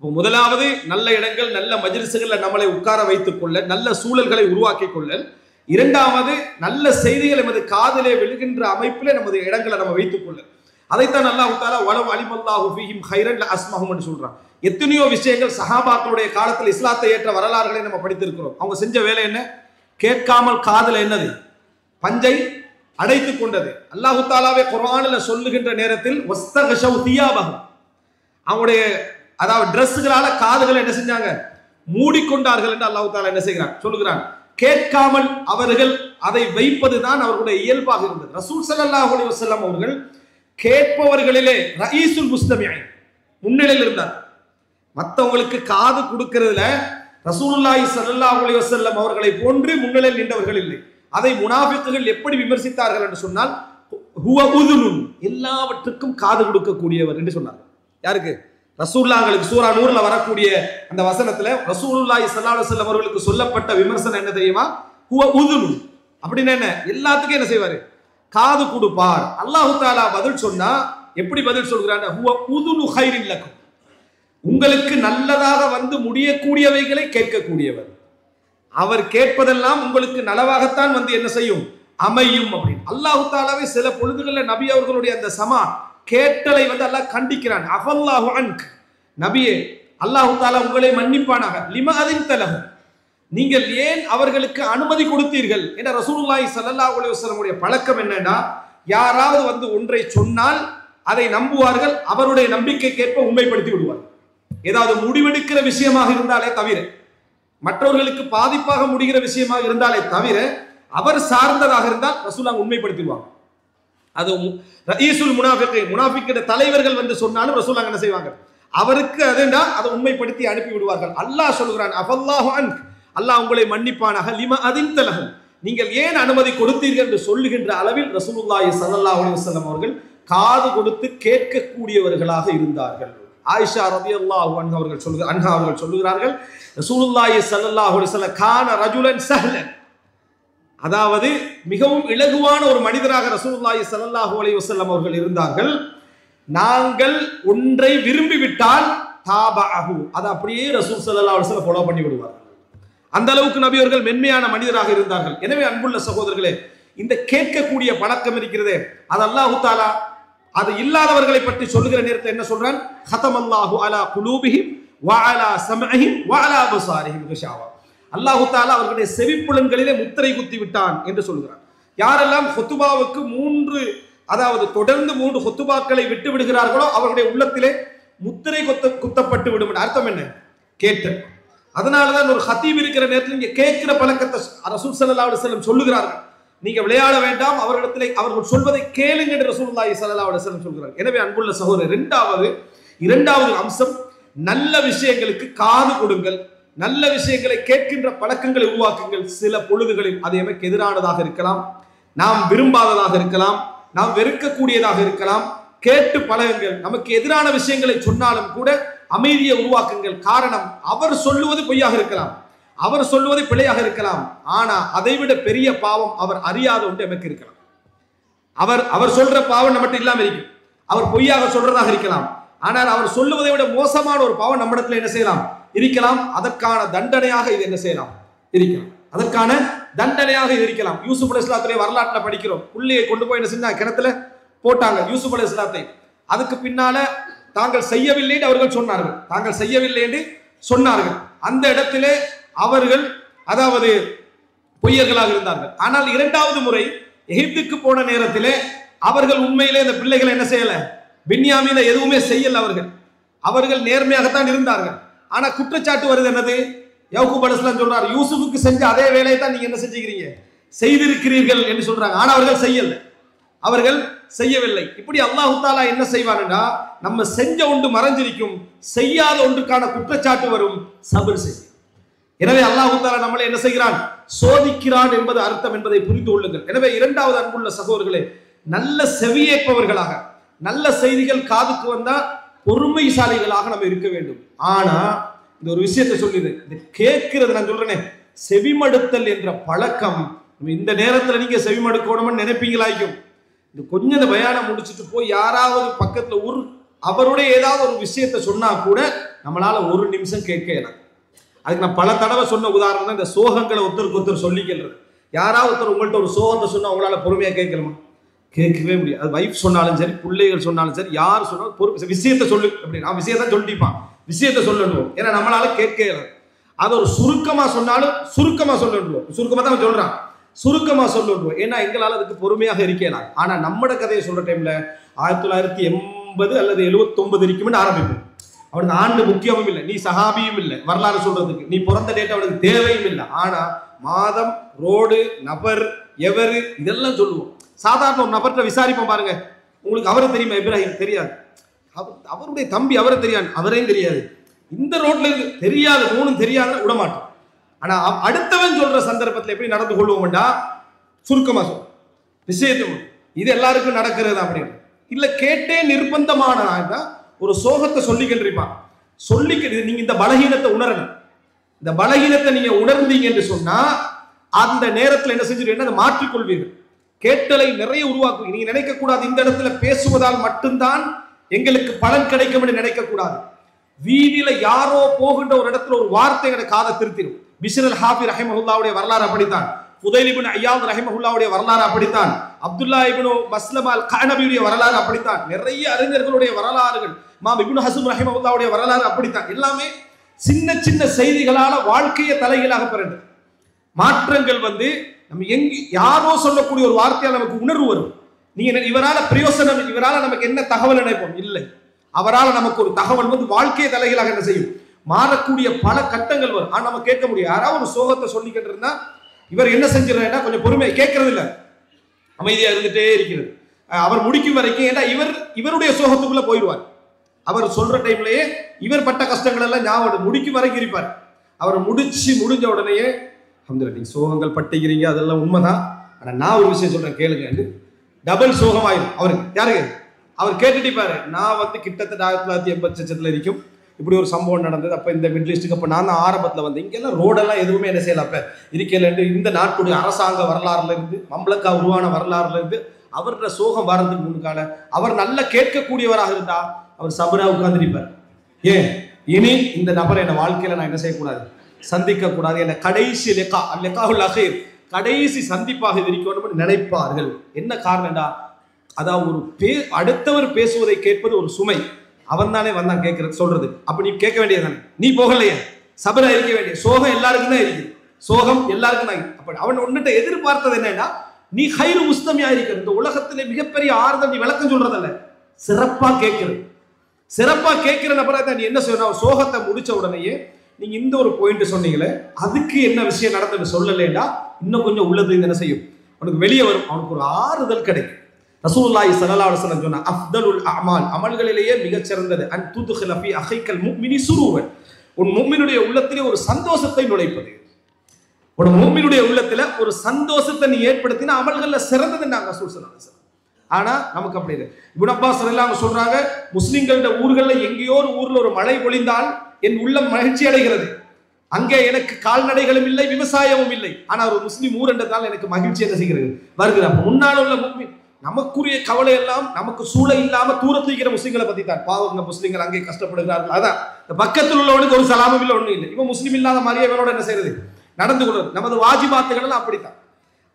முதலாவது, நல்ல இடங்கள், நல்ல மஜ்லிஸ்களில் நம்மளை உட்கார வைத்துக் கொள்ள, நல்ல சூழல்களை உருவாக்கி கொள்ளல். இரண்டாவது, நல்ல செய்திகள் எமது காதிலே விழுகின்ற அமைப்பிலே நமது இடங்களை நம்ம வைத்துக் கொள்ள. அதைத்தான் அல்லாஹ் தஆலா வலவ் அலிமல்லாஹு ஃபீஹிம் கைரன் லஅஸ்மஅஹும் என்று சொல்றான். எத்தனையோ விஷயங்கள் சஹாபாக்களுடைய காலத்தில் இஸ்லாத்தை ஏற்ற வரலாறுகளை நம்ம படித்திருக்கிறோம். அவங்க செஞ்ச வேலை என்ன, கேட்காமல் காதுல என்னது, பஞ்சை அடைத்துக் கொண்டது. அல்லாஹு தஆலாவே குர்ஆனில் சொல்லுகின்ற நேரத்தில் வஸ்தகஷவ் தியாபஹும், அவங்களுடைய அதாவது டிரெஸ்களால காதுகளை என்ன செஞ்சாங்க, மூடிக்கொண்டார்கள் என்று அல்லாஹு தஆலா என்ன செய்கிறான், சொல்லுகிறான். கேட்காமல் அவர்கள் அதை வைப்பதுதான் அவர்களுடைய இயல்பாக இருந்தது. ரசூல் ஸல்லல்லாஹு அலைஹி வஸல்லம் அவர்கள் கேட்பவர்களிலே ரயீசுல் முஸ்தமிஈன், முன்னிலையில் இருந்தார். மற்றவங்களுக்கு காது கொடுக்கிறதுல ரசூலுல்லாஹி ஸல்லல்லாஹு அலைஹி வஸல்லம் அவர்களை போன்று முன்னிலையில் நின்றவர்கள் இல்லை. அதை முனாஃபிக்குகள் எப்படி விமர்சித்தார்கள் என்று சொன்னால், ஹுவ உதுனுன், எல்லாவற்றுக்கும் காது கொடுக்கக்கூடியவர் என்று சொன்னார். யாருக்கு, ரசூலுல்லாஹ்களுக்கு. சூரா நூர்ல வரக்கூடிய அந்த வசனத்துல ரசூலுல்லாஹி ஸல்லல்லாஹு அலைஹி வஸல்லம் அவர்களுக்கு சொல்லப்பட்ட விமர்சனம் என்ன தெரியுமா, ஹுவ உதுனுன், அப்படின்னா என்ன, எல்லாத்துக்கும் என்ன செய்வாரு, காது கொடுப்பார். அல்லாஹு தஆலா பதில் சொன்னா எப்படி பதில் சொல்கிறான், ஹுவ உதுனு கைரின் லக்கும், உங்களுக்கு நல்லதாக வந்து முடியக்கூடியவைகளை கேட்கக்கூடியவர். அவர் கேட்பதெல்லாம் உங்களுக்கு நலவாகத்தான் வந்து என்ன செய்யும், அமையும் அப்படின்னு. அல்லாஹு தாலாவே சில பொழுதுகளில் நபி அவர்களுடைய அந்த சமா கேட்டலை வந்து அல்லாஹ் கண்டிக்கிறான். அஃபல்லாஹு அன்க், நபியே அல்லாஹு தாலா உங்களை மன்னிப்பானாக. லிமா அதின் தலஹு, நீங்கள் ஏன் அவர்களுக்கு அனுமதி கொடுத்தீர்கள் என்ற ரசூலுல்லாஹி ஸல்லல்லாஹு அலைஹி வஸல்லமுடைய பழக்கம் என்னன்னா, யாராவது வந்து ஒன்றை சொன்னால் அதை நம்புவார்கள், அவருடைய நம்பிக்கைக்கேற்ப உண்மைப்படுத்தி விடுவார்கள். ஏதாவது முடிவெடுக்கிற விஷயமாக இருந்தாலே தவிர, மற்றவர்களுக்கு பாதிப்பாக முடிகிற விஷயமாக இருந்தாலே தவிர, அவர் சார்ந்ததாக இருந்தால் ரசூலுல்லாஹ் உண்மைப்படுத்திடுவாங்க. அது ரஈசுல் முனாஃபிகீன், முனாஃபிக்கிற தலைவர்கள் வந்து சொன்னாலும் ரசூலுல்லாஹ் என்ன செய்வாங்க, அவருக்கு அதுண்டா அதை உண்மைப்படுத்தி அனுப்பி விடுவார்கள். அல்லாஹ் சொல்கிறான், அஃபல்லாஹு அன்க், அல்லாஹ் உங்களை மன்னிப்பானாக. லிமா அதின் தலஹு, நீங்கள் ஏன் அனுமதி கொடுத்தீர்கள் என்று சொல்லுகின்ற அளவில் ரசூலுல்லாஹி ஸல்லல்லாஹு அலைஹி வஸல்லம் அவர்கள் காது கொடுத்து கேட்கக்கூடியவர்களாக இருந்தார்கள். ஆயிஷா ரலியல்லாஹு அன்ஹா அவர்கள் சொல்லுகிறார்கள், ரசூலுல்லாஹி ஸல்லல்லாஹு அலைஹி வஸல்லம் கான ரஜுலன் சஹ்லன், அதாவது மிகவும் இலகுவான ஒரு மனிதராக ரசூலுல்லாஹி ஸல்லல்லாஹு அலைஹி வஸல்லம் அவர்கள் இருந்தார்கள். நாங்கள் ஒன்றை விரும்பிவிட்டால் தாபஅஹு, அதை அப்படியே ரசூல் ஸல்லல்லாஹு அலைஹி வஸல்லம் ஃபாலோ பண்ணி விடுவார்கள். அந்த அளவுக்கு நபி அவர்கள் மென்மையான மனிதராக இருந்தார்கள். எனவே அன்புள்ள சகோதரர்களே, இந்த கேட்கக்கூடிய பழக்கம் இருக்கிறதே, அது அல்லாஹு தாலா அது இல்லாதவர்களை பற்றி சொல்லுகிற நேரத்தில் என்ன சொல்றான், ஹதமல்லாஹு அலா குலூபிஹிம் வ அலா சம்இஹிம் வ அலா அப்சாரிஹிம் கிஷாவா, அல்லாஹு தாலா அவர்களுடைய செவிப்புலன்களிலே முத்திரை குத்தி விட்டான் என்று சொல்கிறான். யாரெல்லாம் ஹுத்துபாவுக்கு அதாவது தொடர்ந்து 3 ஹுத்துபாக்களை விட்டு விடுகிறார்களோ அவர்களுடைய உள்ளத்திலே முத்திரை குத்தப்பட்டு விடும். அர்த்தம் என்ன, கேட்டல். அதனாலதான் ஒரு ஹத்தீப் இருக்கிற நேரத்தில் இங்க கேட்கிற பழக்கத்தை ரசூல் ஸல்லல்லாஹு அலைஹி வஸல்லம் சொல்லுகிறார்கள். நீங்க விளையாட வேண்டாம், அவர்களிடத்திலே அவர்கள் சொல்வதை கேளுங்க என்று ரசூலுல்லாஹி ஸல்லல்லாஹு அலைஹி வஸல்லம் சொல்கிறார்கள். எனவே அன்புள்ள சகோதரர், இரண்டாவது அம்சம், நல்ல விஷயங்களுக்கு காது கொடுங்கள், நல்ல விஷயங்களை கேட்கின்ற பழக்கங்களை உருவாக்குங்கள். சில பொழுதுகளில் அது எமக்கு எதிரானதாக இருக்கலாம், நாம் விரும்பாததாக இருக்கலாம், நாம் வெறுக்கக்கூடியதாக இருக்கலாம். கேட்டு பழகுங்கள். நமக்கு எதிரான விஷயங்களை சொன்னாலும் கூட அமைதியை உருவாக்குங்கள். காரணம், அவர் சொல்லுவது பொய்யாக இருக்கலாம், அவர் சொல்லுவது பிழையாக இருக்கலாம், ஆனா அதைவிட பெரிய பாவம் அவர் அறியாத ஒன்று எமக்கு இருக்கலாம். அவர் சொல்ற பாவம் நம்மகிட்ட இல்லாம இருக்கும். அவர் பொய்யாக சொல்றதாக இருக்கலாம், ஆனால் அவர் சொல்லுவதை விட மோசமான ஒரு பாவம் நம்மிடத்துல என்ன செய்யலாம், இருக்கலாம். அதற்கான தண்டனையாக இது என்ன செய்யலாம், இருக்கலாம். அதற்கான தண்டனையாக இது இருக்கலாம். யூசுப் அலைஹிஸ்ஸலாத்துடைய வரலாற்றில் படிக்கிறோம். புள்ளியை கொண்டு போய் என்ன செஞ்சாங்க, கிணத்துல போட்டாங்க யூசுப் அலைஹிஸ்ஸலாத்தை. அதுக்கு பின்னால தாங்கள் செய்யவில்லை என்று அவர்கள் சொன்னார்கள், தாங்கள் செய்யவில்லை என்று சொன்னார்கள். அந்த இடத்திலே அவர்கள் அதாவது பொய்யர்களாக இருந்தார்கள். ஆனால் 2வது முறை எகிப்துக்கு போன நேரத்திலே அவர்கள் உண்மையிலே இந்த பிள்ளைகளை என்ன செய்யல, பின்யாமீனை எதுவுமே செய்யல. அவர்கள் நேர்மையாகத்தான் இருந்தார்கள். ஆனா குற்றச்சாட்டு வருது என்னது, யாக்கூப் அலைஹிஸ்ஸலாம் சொல்றார், யூசுஃபுக்கு செஞ்ச அதே வேலையை தான் நீங்க என்ன செஞ்சுக்கிறீங்க, செய்திருக்கிறீர்கள் என்று சொல்றாங்க. ஆனா அவர்கள் செய்யவில்லை. இப்படி அல்லாஹு தாலா என்ன செய்வார்னா, நம்ம செஞ்ச ஒன்று மறைஞ்சிருக்கும், செய்யாத ஒன்றுக்கான குற்றச்சாட்டு வரும், சபர் செய்யும். எனவே அல்லாஹு தாலா நம்மளை என்ன செய்கிறான், சோதிக்கிறான் என்பது அர்த்தம் என்பதை புரிந்து கொள்ளுங்கள். எனவே 2வது அன்புள்ள சகோதரர்களே, நல்ல செவியேற்பவர்களாக, நல்ல செய்திகள் காதுக்கு வந்தா பொறுமைசாலிகளாக நம்ம இருக்க வேண்டும். ஆனா இந்த ஒரு விஷயத்தை சொல்லிடு, இந்த கேட்கிறது நான் சொல்றேனே, செவிமடுத்தல் என்ற பழக்கம் இந்த நேரத்தில் நீங்க செவிமடுக்கணும்னு நினைப்பீங்களாக்கும். இந்த கொஞ்சம் இந்த பயானம் முடிச்சுட்டு போய் யாராவது பக்கத்துல அவருடைய ஏதாவது ஒரு விஷயத்தை சொன்னா கூட நம்மளால ஒரு நிமிஷம் கேட்க இயலாது. அதுக்கு நான் பல தடவை சொன்ன உதாரணம் தான் இந்த சோகங்களை ஒருத்தருக்கு சொல்லிக்கிறது. யாராவது ஒருத்தர் உங்கள்கிட்ட ஒரு சோகத்தை சொன்னா உங்களால பொறுமையா கேட்கலாமா, கேட்கவே முடியாது. அது வைஃப் சொன்னாலும் சரி, பிள்ளைகள் சொன்னாலும் சரி, யார் சொன்னாலும் விஷயத்தை சொல்லு அப்படி, நான் விஷயத்தான் சொல்லிப்பான், விஷயத்தை சொல்லணும். ஏன்னா நம்மளால கேட்க இயலாது. அதை ஒரு சுருக்கமா சொன்னாலும் சுருக்கமா சொல்லணும், சுருக்கமா தான் சொல்றான், சுருக்கமா சொல்லணும். ஏன்னா எங்களால் அதுக்கு பொறுமையாக இருக்கலாம். ஆனா நம்மட கதையை சொல்ற டைம்ல 1980 அல்லது 79 இருக்கும்னு ஆரம்பிப்போம். அவனுக்கு ஆண்டு முக்கியமும் இல்லை, நீ சஹாபியும் இல்லை, வரலாறு சொல்றதுக்கு நீ பிறந்த டேட் அவனுக்கு தேவையும் இல்லை. ஆனா மாதம், ரோடு, நபர், எவரு, இதெல்லாம் சொல்லுவோம். சாதாரண ஒரு நபர்கிட்ட விசாரிப்போம் பாருங்க, உங்களுக்கு அவரை தெரியுமா, இப்ராஹிம் தெரியாது, அவருடைய தம்பி அவரை தெரியாது, அவரையும் தெரியாது, இந்த ரோட்ல இருக்கு தெரியாது, 3 தெரியாத விடமாட்டோம். ஆனா அடுத்தவன் சொல்ற சந்தர்ப்பத்தில் எப்படி நடந்து கொள்வோம்டா, சுருக்கமா சொல்லும் விஷயத்தை, இது எல்லாருக்கும் நடக்கிறது அப்படின்னு இல்ல. கேட்டே நிர்பந்தமான ஒரு சோகத்தை சொல்லிக்கின்றிருப்பான், சொல்லிக்கிறது. நீங்க இந்த பலகீனத்தை உணரணும். இந்த பலகீனத்தை நீங்க உணர்ந்தீங்க என்று சொன்னா அந்த நேரத்தில் என்ன செஞ்சிருவீங்க, அதை மாற்றிக்கொள்வீர்கள். கேட்டலை நிறைய உருவாக்கும். நீங்க நினைக்க கூடாது இந்த இடத்துல பேசுவதால் மட்டும்தான் எங்களுக்கு பலன் கிடைக்கும் என்று நினைக்க கூடாது. வீதியில யாரோ போகின்ற ஒரு இடத்துல ஒரு வார்த்தை எங்களை காதை திருத்திடும். பிஷ்ர் அல் ஹாஃபி ரஹிமஹுல்லாவுடைய வரலாறு அப்படித்தான். ஃபுதைல் இப்னு ஐயாத் ரஹிமஹுல்லாவுடைய வரலாறு அப்படித்தான். அப்துல்லா இப்னு மஸ்லமா அல் கஅனபியுடைய வரலாறு அப்படித்தான். நிறைய அறிஞர்களுடைய வரலாறுகள், இமாம் இப்னு ஹஸம் ரஹிமஹுல்லாவுடைய வரலாறு அப்படித்தான். எல்லாமே சின்ன சின்ன செய்திகளால வாழ்க்கையை தலைகீழாக பிறகு மாற்றங்கள் வந்து நம்ம யாரோ சொல்லக்கூடிய ஒரு வார்த்தையால் நமக்கு உணர்வு வரும். நீங்க இவரால பிரயோசனம், இவரால நமக்கு என்ன தகவல் நினைப்போம் இல்லை, அவரால் நமக்கு ஒரு தகவல் வந்து வாழ்க்கையை தலைகீழாக என்ன செய்யும், மாறக்கூடிய பல கட்டங்கள் வரும். ஆனா நம்ம கேட்க முடியும். யாராவது ஒரு சோகத்தை சொல்லிக்கிட்டு இருந்தா இவர் என்ன செஞ்சிடறா, கொஞ்சம் பொறுமையை கேட்கறது இல்லை, அமைதியா இருந்துட்டே இருக்கிறது. அவர் முடிக்கும் வரைக்கும், ஏன்னா இவருடைய சோகத்துக்குள்ள போயிடுவார். அவர் சொல்ற டைம்லயே இவர் பட்ட கஷ்டங்கள் எல்லாம் ஞாபகம் முடிக்கும் வரைக்கும் இருப்பார். அவர் முடிஞ்ச உடனேயே அல்ஹம்துலில்லாஹ், நீங்க சோகங்கள் பட்டுக்கிறீங்க, அதெல்லாம் உண்மைதான், ஆனா நான் ஒரு விஷயம் சொல்றேன் கேளுங்க, டபுள் சோகமாயிரும் அவருக்கு. யாருக்கு? அவர் கேட்டுட்டு பாரு, நான் வந்து கிட்டத்தட்ட 1980 இருக்கும் இப்படி ஒரு சம்பவம் நடந்தது. அப்ப இந்த மிடில் ஈஸ்ட்டுக்கு அப்ப நான் தான் ஆரம்பத்துல வந்து இங்கெல்லாம் ரோடெல்லாம் எதுவுமே என்ன செய்யல, அப்ப இருக்கல. இந்த நாட்டுடைய அரசாங்க வரலாறுல இருந்து, மம்லக்கா உருவான வரலாறுல இருந்து அவரோட சோகம் வர்றதுக்கு முன்கால அவர் நல்ல கேட்கக்கூடியவராக இருந்தா அவர் சபரா உட்கார்ந்துருப்பார். ஏன் இனி இந்த நபரை என் வாழ்க்கையில நான் என்ன செய்யக்கூடாது, சந்திக்க கூடாது, என்ன கடைசி கடைசி சந்திப்பாக இருக்கணும் நினைப்பார்கள். என்ன காரணம்டா, அதான் ஒரு அடுத்தவர் பேசுவதை கேட்பது ஒரு சுமை. அவன் தானே வந்தான் கேட்கறது சொல்றது, அப்ப நீ கேட்க வேண்டியதானே, நீ போகலையே, சபரா இருக்க வேண்டிய. சோகம் எல்லாருக்கும் தான் இருக்குது, சோகம் எல்லாருக்கும் தான். அப்ப அவன் ஒன்னுட்ட எதிர்பார்த்தது என்னன்னா, நீ ஹைரு முஸ்தமியா இருக்கிற இந்த உலகத்திலே மிகப்பெரிய ஆறுதல் நீ விளக்கம் சொல்றதல்ல, சிறப்பா கேட்கிறது. சிறப்பா கேட்கிற நபரா தான் நீ என்ன செய்யணும், சோகத்தை முடிச்ச உடனேயே நீங்க இந்த ஒரு பாயிண்ட் சொன்னீங்களே, அதுக்கு என்ன விஷயம் நடந்தது சொல்லலைன்னா இன்னும் கொஞ்சம் உள்ளது என்ன செய்யும், அவனுக்கு வெளியே வரும், அவனுக்கு ஒரு ஆறுதல் கிடைக்கும். ரசூலுல்லாஹி ஸல்லல்லாஹு அலைஹி வஸல்லம் சொன்ன அஃதலுல் அமால், அமல்களிலேயே மிகச் சிறந்தது அன் துத்கில ஃபீ அஹீக்கல் முஃமினி சுரூரன், உன் முஃமினுடைய உள்ளத்திலே ஒரு சந்தோஷத்தை நுழைப்பது. ஒரு முஃமினுடைய உள்ளத்துல ஒரு சந்தோஷத்தை நீ ஏற்படுத்தினா அமல்கள்ல சிறந்தது நாங்க ரசூல் ஸல்லல்லாஹு அலைஹி வஸல்லம். ஆனா நமக்கு அப்படி இல்லை. இப்னு அப்பாஸ் ரலியல்லாஹு சொல்றாங்க, முஸ்லிம்களோட ஊர்கள்ல எங்கேயோ ஒரு ஊர்ல ஒரு மழை பொழிந்தால் என் உள்ளம் மகிழ்ச்சி அடைகிறது. அங்கே எனக்கு கால்நடைகளும் இல்லை, விவசாயமும் இல்லை, ஆனா ஒரு முஸ்லிம் ஊர் என்றதால் எனக்கு மகிழ்ச்சி என்ன செய்கிறது வருகிறது. அப்ப முன்னால் உள்ள முஃமின், நமக்குரிய கவலை எல்லாம் நமக்கு சூழல் இல்லாம தூரத்து இருக்கிற முஸ்லிம்களை பத்தி தான். பாவங்க முஸ்லிம்கள் அங்கே கஷ்டப்படுகிறார்கள், அதான் இந்த பக்கத்தில் உள்ளவனுக்கு ஒரு சலாமும் இல்லை, ஒண்ணும் இல்லை. இவன் முஸ்லிம் இல்லாத மாதிரியே இவனோட என்ன செய்யறது, நடந்து கொள்வது. நமது வாஜிபாத்துகள் எல்லாம் அப்படித்தான்.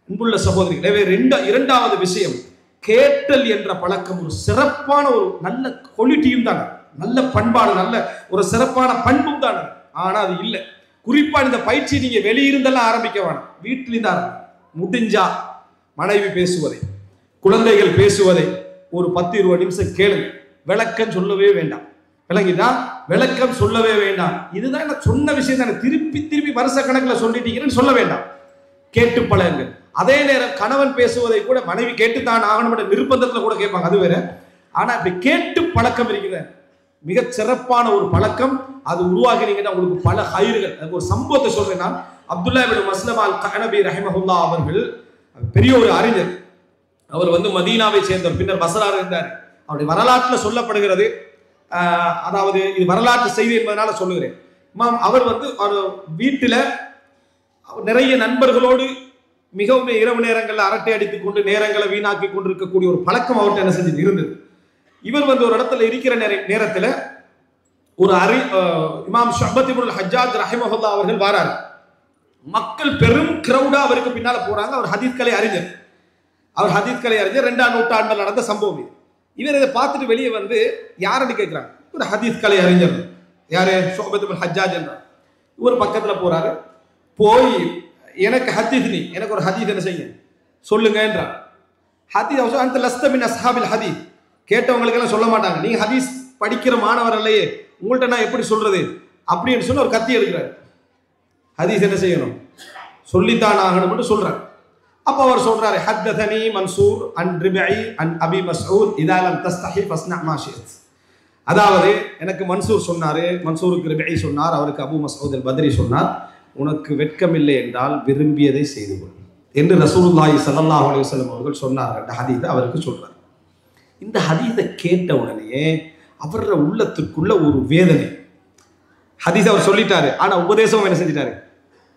அன்புள்ள சகோதரிகளே, இரண்டாவது விஷயம், கேட்டல் என்ற பழக்கம் ஒரு சிறப்பான ஒரு நல்ல குவாலிட்டியும் தானே, நல்ல பண்பாடு, நல்ல ஒரு சிறப்பான பண்பும் தானே. ஆனா அது இல்லை. குறிப்பா இந்த பயிற்சி நீங்க வெளியிருந்தெல்லாம் ஆரம்பிக்க வேணாம், வீட்டிலிருந்து ஆரம்பிக்கும். முடிஞ்சா மனைவி பேசுவதை, குழந்தைகள் பேசுவதை ஒரு 10-20 நிமிஷம் கேளுங்க. விளக்கம் சொல்லவே வேண்டாம், விளங்கிட்டா விளக்கம் சொல்லவே வேண்டாம். இதுதான் நான் சொன்ன விஷயம் தானே, திருப்பி வருஷ கணக்கில் சொல்லிட்டீங்கன்னு சொல்ல வேண்டாம், கேட்டு பழகுங்கள். அதே நேரம் கணவன் பேசுவதை கூட மனைவி கேட்டுத்தான் ஆகணும் என்ற நிர்பந்தத்தில் கூட கேட்பாங்க, அது வேற. ஆனா இப்படி கேட்டு பழக்கம் இருக்குது, மிக சிறப்பான ஒரு பழக்கம். அது உருவாகினீங்கன்னா உங்களுக்கு பல ஹைர்கள். அதுக்கு ஒரு சம்பவத்தை சொல்றேன் நான். அப்துல்லா இப்னு மஸ்லமா அல் கஅனபி ரஹிமஹுல்லாஹ் அவர்கள் பெரிய ஒரு அறிஞர். அவர் வந்து மதீனாவை சேர்ந்தவர், பின்னர் பஸ்ராவில் இருந்தார். அவருடைய வரலாற்றில் சொல்லப்படுகிறது, அதாவது இது வரலாற்று செய்தி என்பதனால சொல்லுகிறேன். அவர் வந்து வீட்டில் நிறைய நண்பர்களோடு மிகவும் இரவு நேரங்களில் அரட்டை அடித்துக் கொண்டு நேரங்களை வீணாக்கி கொண்டு இருக்கக்கூடிய ஒரு பழக்கம் அவர்கிட்ட என்ன செஞ்சு இருந்தது. இவர் வந்து ஒரு இடத்துல இருக்கிற நேரத்தில் ஒரு இமாம் ஷுஅபத் இப்னுல் ஹஜ்ஜாஜ் ரஹிமஹுல்லாஹ் அவர்கள் வராரு. மக்கள் பெரும் கிரௌடா அவருக்கு பின்னால போறாங்க. அவர் ஹதீஸ் கலை அறிஞர், 2ஆம் நூற்றாண்டில் நடந்த சம்பவம் இது. இவர் இதை பார்த்துட்டு வெளியே வந்து யாருன்னு கேட்கிறாங்க. ஒரு ஹதீஸ் கலை அறிஞர், யாரு, ஷுஅபத் இப்னுல் ஹஜ்ஜாஜ் என்றார். இவர் பக்கத்துல போறாரு. போய் எனக்கு எனக்கு ஒரு ஹதீஸ் என்ன செய்ய சொல்லுங்க என்றார். ஹதீஸ் அந்த லஸ்த மின் அஸ்ஹாபில் ஹதீஸ், கேட்டவங்களுக்கு எல்லாம் சொல்ல மாட்டாங்க, நீங்க ஹதீஸ் படிக்கிற மாணவர் இல்லையே, உங்கள்கிட்ட நான் எப்படி சொல்றது அப்படின்னு சொல்லி ஒரு கத்தி எடுக்கிறார். ஹதீஸ் என்ன செய்யணும், சொல்லித்தான் ஆகணும்னு சொல்றார். அப்ப அவர் சொல்றாரு, ஹத்தனி மன்சூர் அன் ரிபை அன் அபி மஸ்ஊத் இதா லம் தஸ்தஹி ஃபஸ்னா மா ஷித். அதாவது எனக்கு மன்சூர் சொன்னாரு, மன்சூருக்கு ரிபை சொன்னார், அவருக்கு அபு மஸ்ஊத் அல் பத்ரி சொன்னார், உனக்கு வெட்கமில்லை என்றால் விரும்பியதை செய்து கொள் என்று ரசூலுல்லாஹி ஸல்லல்லாஹு அலைஹி வஸல்லம் அவர்கள் சொன்னார்கள். இந்த ஹதீஸை அவருக்கு சொல்றார். இந்த ஹதீஸை கேட்ட உடனே அவர உள்ளத்துக்குள்ள ஒரு வேதனை. ஹதீஸ் அவர் சொல்லிட்டாரு, ஆனா உபதேசம் என்ன செஞ்சிட்டாரு,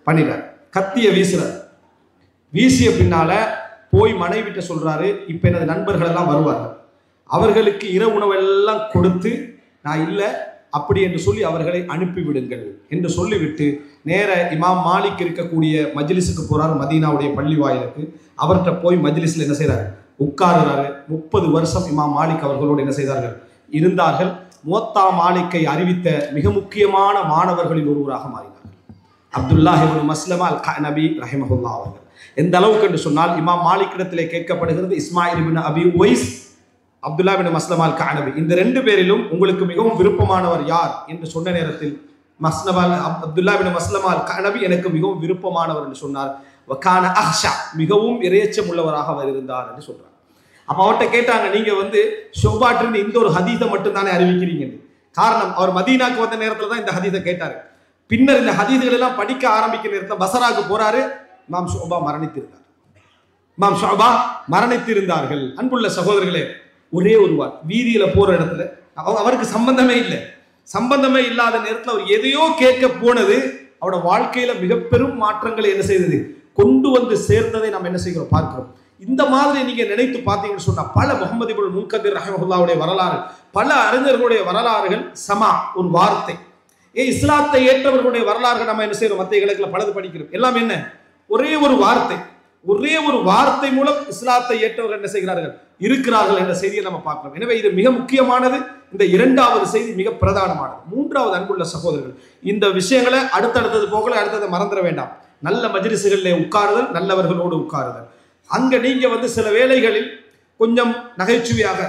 பண்ணிட்டார். கத்திய வீசுறாரு. வீசிய பின்னால போய் மனைவிட்ட சொல்றாரு, இப்ப எனது நண்பர்கள் எல்லாம் வருவார்கள், அவர்களுக்கு இரவு உணவு எல்லாம் கொடுத்து, நான் இல்லை அப்படி என்று சொல்லி அவர்களை அனுப்பிவிடுங்கள் என்று சொல்லிவிட்டு நேர இமாம் மாலிக் இருக்கக்கூடிய மஜ்லிஸுக்கு போறாரு, மதீனாவுடைய பள்ளி வாயிலுக்கு. அவர்கிட்ட போய் மஜ்லிஸ்ல என்ன செய்றாரு, உட்காருறாரு. 30 வருஷம் இமாம் மாலிக் அவர்களோடு என்ன செய்தார்கள், இருந்தார்கள். முவத்தா மாலிக்கை அறிவித்த மிக முக்கியமான மாணவர்களில் ஒருவராக மாறினார்கள் அப்துல்லாஹ் இப்னு மஸ்லமா அல் கஅனபி ரஹிமஹுல்லாஹ் அவர்கள். எந்த அளவுக்கு என்று சொன்னால், இமாம் மாலிக் இடத்திலே கேட்கப்படுகிறது, இஸ்மாயில் இப்னு அபி உவைஸ், அப்துல்லா இப்னு மஸ்லமா அல் கஅனபி, இந்த 2 பேரிலும் உங்களுக்கு மிகவும் விருப்பமானவர் யார் என்று சொன்ன நேரத்தில் அப்துல்லா இப்னு மஸ்லமா அல் கஅனபி எனக்கு மிகவும் விருப்பமானவர் என்று சொன்னார். வகான அஹ்ஷா, மிகவும் இறையச்சம் உள்ளவராக அவர் இருந்தார் என்று சொல்றார். அப்ப அவர்கிட்ட கேட்டாங்க, நீங்க ஷுபாட்டிருந்து இந்த ஒரு ஹதீஸை மட்டும் தானே அறிவிக்கிறீங்க? காரணம், அவர் மதீனாக்கு வந்த நேரத்தில் தான் இந்த ஹதீஸை கேட்டாரு. பின்னர் இந்த ஹதீஸ்கள் எல்லாம் படிக்க ஆரம்பிக்கிற நேரத்தில் பசராக்கு போறாரு. இமாம் ஷுபா மரணித்திருந்தார்கள். அன்புள்ள சகோதரர்களே, ஒரே ஒரு வார் வீதியில போற இடத்துல அவருக்கு சம்பந்தமே இல்லாத நேரத்தில் அவர் எதையோ கேட்க போனது அவரோட வாழ்க்கையில மிக பெரும் மாற்றங்களை என்ன செய்தது, கொண்டு வந்து சேர்ந்ததை நாம் என்ன செய்கிறோம், பார்க்கிறோம். இந்த மாதிரி நீங்க நினைத்து பார்த்தீங்கன்னு சொன்னா, பல முஹம்மது இப்னு முன்கதிர் ரஹிமஹுல்லாஹ்வுடைய வரலாறு, பல அறிஞர்களுடைய வரலாறுகள் சமா ஒரு வார்த்தை. இஸ்லாத்தை ஏற்றவர்களுடைய வரலாறுகள் நம்ம என்ன செய்யறோம், மத்திய கிழக்குல பலது படிக்கிறோம். எல்லாம் என்ன, ஒரே ஒரு வார்த்தை மூலம் இஸ்லாத்தை ஏற்றவர்கள் என்ன செய்கிறார்கள், இருக்கிறார்கள் என்ற செய்தியை நம்ம பார்க்கிறோம். எனவே இது மிக முக்கியமானது. இந்த 2வது செய்தி மிக பிரதானமானது. 3வது அன்புள்ள சகோதரர்கள், இந்த விஷயங்களை அடுத்தடுத்தது போகல, அடுத்ததை மறந்துட வேண்டாம். நல்ல மஜ்லிஸ்களிலே உட்காருதல், நல்லவர்களோடு உட்காருதல். அங்க நீங்க சில வேளைகளில் கொஞ்சம் நகைச்சுவையாக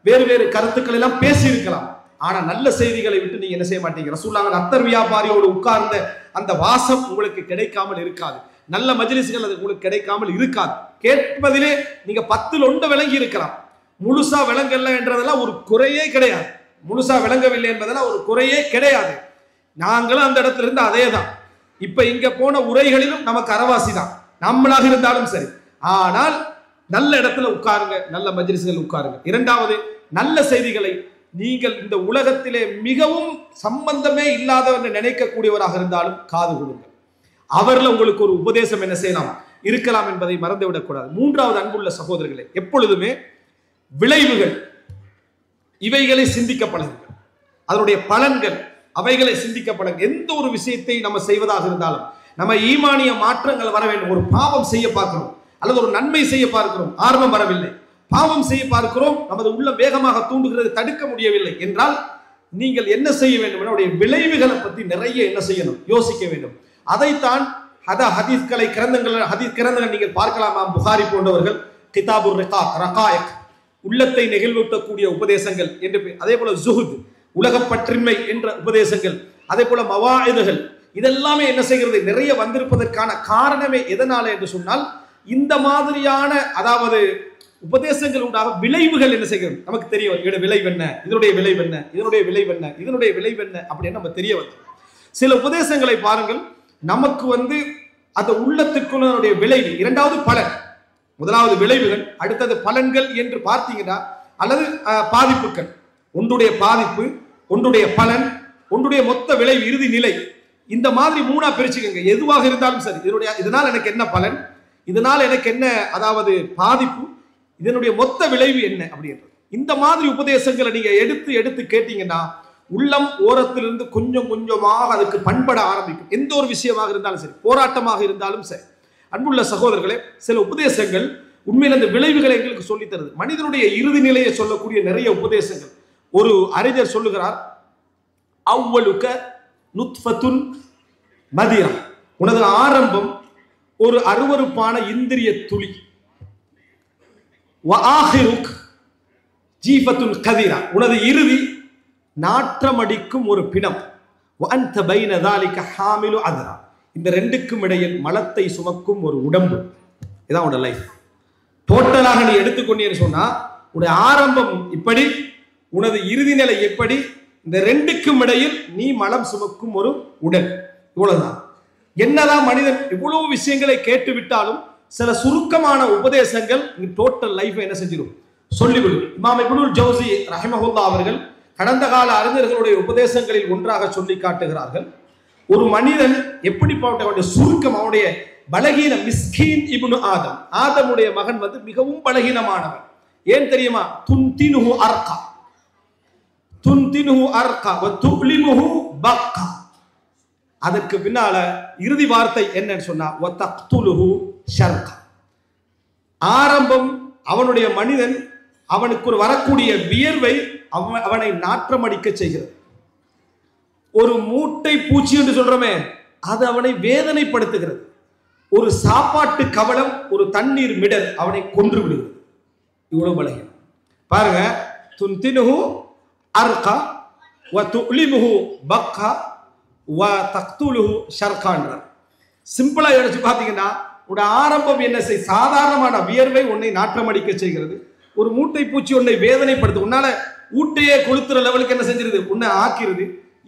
வேறு கருத்துக்கள் எல்லாம் பேசி இருக்கலாம். ஆனா நல்ல செய்திகளை விட்டு நீங்க என்ன செய்ய மாட்டீங்க. ரசூலுல்லாஹ் அத்தர் வியாபாரியோடு உட்கார்ந்த அந்த வாசம் உங்களுக்கு கிடைக்காமல் இருக்காது. நல்ல மஜ்லிஸ்கள் அது உங்களுக்கு கிடைக்காமல் இருக்காது. கேட்பதிலே நீங்க 10ல் 1 விளங்கி இருக்கலாம். முழுசா விளங்கல என்றதெல்லாம் ஒரு குறையே கிடையாது. முழுசா விளங்கவில்லை என்பதெல்லாம் ஒரு குறையே கிடையாது. நாங்களும் அந்த இடத்துல இருந்து அதே தான். இப்ப இங்க போன உரைகளிலும் நமக்கு அரவாசி தான், நம்மளாக இருந்தாலும் சரி. ஆனால் நல்ல இடத்துல உட்காருங்க, நல்ல மஜ்லிஸ்கள் உட்காருங்க. 2வது, நல்ல செய்திகளை நீங்கள் இந்த உலகத்திலே மிகவும் சம்பந்தமே இல்லாதவர்கள் நினைக்கக்கூடியவராக இருந்தாலும் காது கொடுங்க. அவர்ல உங்களுக்கு ஒரு உபதேசம் என்ன செய்யலாம், இருக்கலாம் என்பதை மறந்துவிடக் கூடாது. 3வது அன்புள்ள சகோதரர்களே, எப்பொழுதுமே விளைவுகள் இவைகளை சிந்திக்கப்படுங்கள், அதனுடைய பலன்கள் அவைகளை சிந்திக்கப்படுங்க. எந்த ஒரு விஷயத்தை நம்ம செய்வதாக இருந்தாலும் நம்ம ஈமானிய மாற்றங்கள் வர வேண்டும். ஒரு பாவம் செய்ய பார்க்கிறோம் அல்லது ஒரு நன்மை செய்ய பார்க்கிறோம், ஆர்வம் வரவில்லை. பாவம் செய்ய பார்க்கிறோம், நமது உள்ள வேகமாக தூண்டுகிறது, தடுக்க முடியவில்லை என்றால் நீங்கள் என்ன செய்ய வேண்டும், என்னுடைய விளைவுகளை பற்றி நிறைய என்ன செய்யணும், யோசிக்க வேண்டும். அதைத்தான் ஹதீஸ் கிரந்தங்கள் நீங்கள் பார்க்கலாம். புகாரி போன்றவர்கள் கிதாபுர் ரகாயிக், உள்ளத்தை நெகிழ்வூட்டக்கூடிய உபதேசங்கள் என்று, அதே போல ஜுஹுத், உலகப்பற்றின்மை என்ற உபதேசங்கள், அதே போல மவாயிதுகள், இதெல்லாமே என்ன செய்கிறது, நிறைய வந்திருப்பதற்கான காரணமே எதனால என்று சொன்னால், இந்த மாதிரியான அதாவது உபதேசங்கள் உண்டாக விளைவுகள் என்ன செய்கிறது நமக்கு தெரிய வரும். இதனுடைய விளைவு என்ன, இதனுடைய விளைவு என்ன, இதனுடைய விளைவு என்ன, இதனுடைய விளைவு என்ன அப்படின்னு நம்ம தெரிய வரும். சில உபதேசங்களை பாருங்கள், நமக்கு அந்த உள்ளத்துக்குள்ள விளைவு. 2வது பலன், 1வது விளைவுகள், அடுத்தது பலன்கள் என்று பார்த்தீங்கன்னா, அல்லது பாதிப்புகள். ஒன்றுடைய பாதிப்பு, ஒன்றுடைய பலன், ஒன்றுடைய மொத்த விளைவு, இறுதி நிலை. இந்த மாதிரி 3ஆ பிரிச்சுக்கங்க. எதுவாக இருந்தாலும் சரி, இதனால் எனக்கு என்ன பலன், இதனால் எனக்கு என்ன அதாவது பாதிப்பு, இதனுடைய மொத்த விளைவு என்ன அப்படின்றது. இந்த மாதிரி உபதேசங்களை நீங்க எடுத்து கேட்டீங்கன்னா, உள்ளம் ஓரத்திலிருந்து கொஞ்சம் கொஞ்சமாக அதுக்கு பண்பட ஆரம்பிக்கும். எந்த ஒரு விஷயமாக இருந்தாலும் சரி, போராட்டமாக இருந்தாலும் சரி. அன்புள்ள சகோதரர்களே, சில உபதேசங்கள் உண்மையில் அந்த விளைவுகளை எங்களுக்கு சொல்லித் தருது. மனிதனுடைய இறுதி நிலையை சொல்லக்கூடிய நிறைய உபதேசங்கள். ஒரு அறிஞர் சொல்லுகிறார், அவ்வளுக்க நுத்ஃபத்துன் மதிரா, உனது ஆரம்பம் ஒரு அருவருப்பான இந்திரிய துளி, வஆஹிருக் ஜீஃபத்துன் கதீரா, உனது இறுதி நாற்றமடிக்கும் ஒரு பிணம், வஅன்த பைன ذلك ஹாமிலு அத்ரா, இந்த 2க்கும் இடையில் மலத்தை சுமக்கும் ஒரு உடம்பு. இதான் உன்னோட லைஃப். டோட்டலாக நீ எடுத்துக்கொண்டீன்னு சொன்னா, உன்னுடைய ஆரம்பம் இப்படி, உனது இறுதி நிலை எப்படி, இந்த 2க்கும் இடையில் நீ மலம் சுமக்கும் ஒரு உடல். இவ்வளவுதான். என்னதான் மனிதன் இவ்வளவு விஷயங்களை கேட்டுவிட்டாலும் சில சுருக்கமான உபதேசங்கள் டோட்டல் லைஃபை என்ன செஞ்சிடும், சொல்லிவிடும். இமாம் இப்னுல் ஜௌசி ரஹிமஹுல்லாஹ் அவர்கள் கடந்த கால அறிஞர்களுடைய உபதேசங்களில் ஒன்றாக சொல்லி காட்டுகிறார்கள். ஒரு மனிதன் எப்படிப்பட்ட சுருக்கம், அவனுடைய பலகீனம், மிஸ்கீன் இப்னு ஆதம், ஆதமுடைய மகன் மிகவும் பலகீனமானவன். ஏன் தெரியுமா, துன்தினுஹு அர்கா, துன்தினுஹு அர்கா வ துக்லிமுஹு பக்கா. அதற்கு பின்னால இறுதி வார்த்தை என்னன்னு சொன்னா வ தக்துலுஹு ஷர்கா. ஆரம்பம் அவனுடைய மனிதன் அவனுக்கு ஒரு வரக்கூடிய வியர்வை அவனை நாற்றமடிக்க செய்கிறது. ஒரு மூட்டை பூச்சி என்று சொல்றோமே, அது அவனை வேதனைப்படுத்துகிறது. ஒரு சாப்பாட்டு கவலம், ஒரு தண்ணீர் மிடர் அவனை கொன்று விடுகிறது. இவ்வளவு பலகீனம் பாருங்க. துன்தினுஹு அர்கா வ துக்லிமுஹு பக்கா வ தக்துலுஹு ஷர்கான்றார். சிம்பிளா யோசிச்சு பார்த்தீங்கன்னா, உடைய ஆரம்பம் என்ன செய், சாதாரணமான வியர்வை உன்னை நாற்றமடிக்க செய்கிறது. ஒரு மூட்டை பூச்சி உன்னை வேதனைப்படுத்து, உன்னால ஊட்டையே கொளுத்துற லெவலுக்கு என்ன செஞ்சிருது, உன்னை ஆக்கிறது.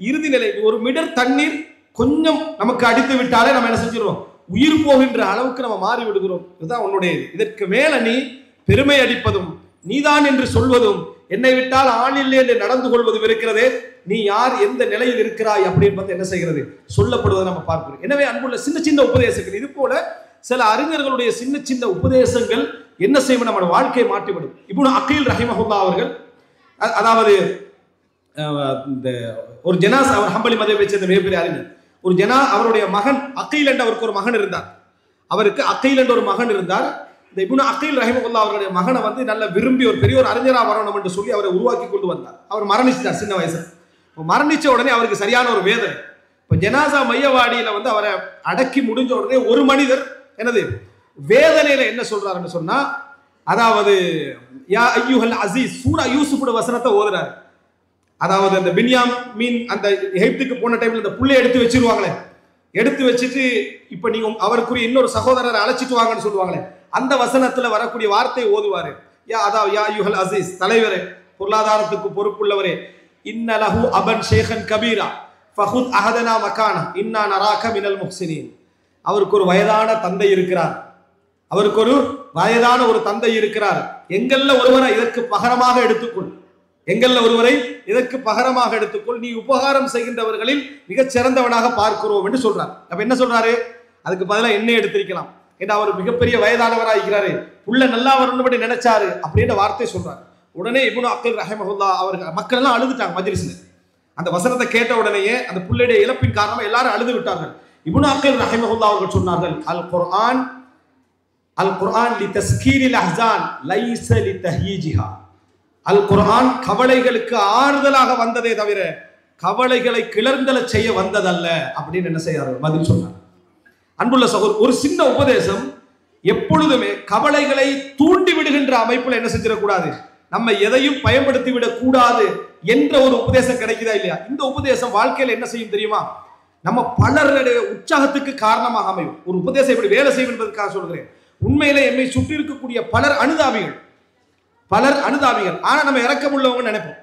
இறுதி நிலை ஒரு மிடர் தண்ணீர் கொஞ்சம் நமக்கு அடித்து விட்டாலே நம்ம என்ன செஞ்சிருவோம், உயிர் போகின்ற அளவுக்கு நம்ம மாறி விடுகிறோம். இதுதான் உன்னுடைய. இதற்கு மேல நீ பெருமை அடிப்பதும் நீதான் என்று சொல்வதும் என்னை விட்டால் ஆள் இல்லை என்று நடந்து கொள்வதும் இருக்கிறதே, நீ யார், எந்த நிலையில் இருக்கிறாய் அப்படின்னு என்ன செய்கிறது, சொல்லப்படுவதை நம்ம பார்க்கிறோம். எனவே அன்புள்ள சின்ன சின்ன உபதேசங்கள், இது போல சில அறிஞர்களுடைய சின்ன சின்ன உபதேசங்கள் என்ன செய்யும், நம்ம வாழ்க்கையை மாற்றிவிடும். இப்னு அகீல் ரஹிமஹுல்லாஹ் அவர்கள், அதாவது இந்த ஒரு ஜனாஸ், அவர் ஹம்பலி மதத்தை சேர்ந்த மிகப்பெரிய அறிஞர். ஒரு அவருடைய மகன் அகீல் என்ற அவருக்கு ஒரு மகன் இருந்தார். அவருக்கு அகீல் என்ற ஒரு மகன் இருந்தார். இந்த இப்னு அகீல் ரஹிமஹுல்லாஹ் அவருடைய மகனை நல்ல விரும்பி ஒரு பெரிய ஒரு அறிஞரா வரணும் என்று சொல்லி அவரை உருவாக்கி கொண்டு வந்தார். அவர் மரணிச்சிட்டார் சின்ன வயசுல. மரணிச்ச உடனே அவருக்கு சரியான ஒரு வேதனை. இப்போ ஜனாசா மையவாடியில அவரை அடக்கி முடிஞ்ச உடனே ஒரு மனிதர் என்னது வேதனையில என்ன சொல்றாருன்னு சொன்னா, அதாவது யா ஐயுஹல் அசீஸ் சூரா யூசுஃபோட வசனத்தை ஓதுறாரு. அதாவது அந்த பின்யாமீன் அந்த எகிப்துக்கு போன டைம்ல இந்த புள்ளை எடுத்து வச்சிருவாங்களே, எடுத்து வச்சுட்டு இப்ப நீங்க அவருக்குரிய இன்னொரு சகோதரரை அழைச்சிட்டு வாங்கன்னு சொல்லுவாங்களே, அந்த வசனத்துல வரக்கூடிய வார்த்தையை ஓதுவாரு. அதாவது யா ஐயுஹல் அசீஸ், தலைவரே, பொருளாதாரத்துக்கு பொறுப்புள்ளவரே, இன்ன லஹு அபன் ஷேഖன் கபீரா ஃபஹுத் அஹதனா மகானா இன்னா நராக மினல் முஹ்சினீன். அவருக்கு ஒரு வயதான தந்தை இருக்கிறார். அவருக்கு ஒரு வயதான ஒரு தந்தை இருக்கிறார். எங்கள்ல ஒருவரை இதற்கு பகரமாக எடுத்துக்கொள், எங்கள்ல ஒருவரை இதற்கு பகரமாக எடுத்துக்கொள், நீ உபகாரம் செய்கின்றவர்களில் மிகச் சிறந்தவனாக பார்க்கிறோம் என்று சொல்றார். அப்ப என்ன சொல்றாரு, அதுக்கு பதிலாக என்ன எடுத்திருக்கலாம், ஏன்னா அவர் மிகப்பெரிய வயதானவராகிறாரு, புள்ள நல்லா வரணும்படி நினைச்சாரு அப்படின்ற வார்த்தை சொல்றாரு. உடனே இப்னு அகீல் ரஹிமஹுல்லாஹ் அவர்கள் மக்கள் எல்லாம் அழுதுட்டாங்க மஜ்லிஸ்ல. அந்த வசனத்தை கேட்ட உடனேயே அந்த புள்ளையுடைய இழப்பின் காரணமா எல்லாரும் அழுது விட்டார்கள். இப்னு அகீல் ரஹிமஹுல்லாஹ் அவர்கள் சொன்னார்கள், அல் குர்ஆன் லி தஸ்கீரில் அஹ்ஸான் லைஸ லி தஹ்யீஜிஹா. அல் குர்ஆன் கவலைகளுக்கு ஆறுதலாக வந்ததே தவிர கவலைகளை கிளர்ந்தல செய்ய வந்ததல்ல அப்படின்னு என்ன செய்யார்கள் பதில் சொன்னார். அன்புள்ள சகோதரர், ஒரு சின்ன உபதேசம் எப்பொழுதுமே கவலைகளை தூண்டி விடுகின்ற அமைப்புல என்ன செஞ்சிடக்கூடாது, நம்ம எதையும் பயன்படுத்தி விடக் கூடாது என்ற ஒரு உபதேசம் கிடைக்குதா இல்லையா? இந்த உபதேசம் வாழ்க்கையில என்ன செய்யும் தெரியுமா, நம்ம பலருடைய உற்சாகத்துக்கு காரணமாக அமையும். ஒரு உபதேசம் இப்படி வேலை செய்யும் என்பதற்காக சொல்கிறேன். உண்மையில என்னை சுற்றி இருக்கக்கூடிய பலர் அனுதாபிகள், ஆனா நம்ம இரக்கம் உள்ளவங்க நினைப்போம்.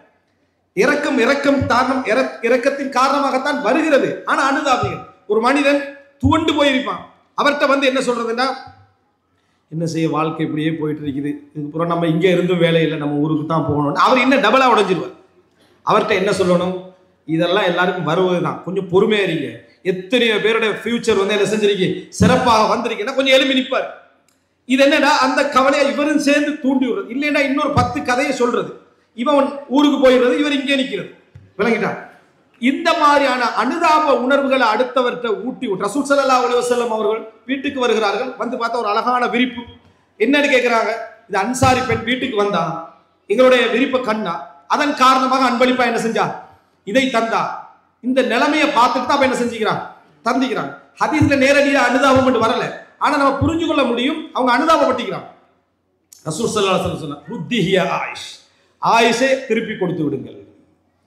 இரக்கத்தின் காரணமாகத்தான் வருகிறது, ஆனா அனுதாபிகள். ஒரு மனிதன் துவண்டு போயிருப்பான், அவர்கிட்ட என்ன சொல்றதுன்னா, என்ன செய்ய, வாழ்க்கை இப்படியே போயிட்டு இருக்குது, இதுக்கப்புறம் நம்ம இங்கே இருந்தும் வேலை இல்லை, நம்ம ஊருக்கு தான் போகணும். அவர் இன்னும் டபுளா உடைஞ்சிருவார். அவர்கிட்ட என்ன சொல்லணும், இதெல்லாம் எல்லாருக்கும் வருவதுதான், கொஞ்சம் பொறுமையா இருங்க. எத்தனையோ பேருடைய ஃபியூச்சர் என்ன செஞ்சிருக்கீங்க, சிறப்பாக வந்திருக்கீங்கன்னா கொஞ்சம் எழுப்பி நிற்பார். இது என்னன்னா, அந்த கவலையை இவரும் சேர்ந்து தூண்டி விடுறது. இல்லைன்னா இன்னொரு 10 கதையை சொல்றது, இவன் ஊருக்கு போயிடுறது, இவர் இங்கே நிற்கிறது. விளங்கிட்டான்? இந்த மாதிரியான அனுதாப உணர்வுகளை அடுத்தவர்கிட்ட ஊட்டி விட்டு ரசூல் ஸல்லல்லாஹு அலைஹி வஸல்லம் அவர்கள் வீட்டுக்கு வருகிறார்கள். வந்து பார்த்தா ஒரு அழகான விரிப்பு. என்னன்னு கேட்கிறாங்க, இது அன்சாரி பெண் வீட்டுக்கு வந்தா, எங்களுடைய விரிப்பை கண்ணா, அதன் காரணமாக அன்பளிப்பா என்ன செஞ்சா, இதை தந்தா. இந்த நிலைமையை பார்த்துட்டு தான் என்ன செஞ்சுக்கிறான், தந்திக்கிறான். ஹதீஸ்ல நேரடியாக அனுதாபம் என்று வரல, ஆனா நம்ம புரிஞ்சு கொள்ள முடியும், அவங்க அனுதாபப்பட்டிக்கிறான். ரசூல் ஸல்லல்லாஹு அலைஹி வஸல்லம் ருத்திஹியா ஆயிஷ், ஆயிஷை திருப்பி கொடுத்து விடுங்கள்.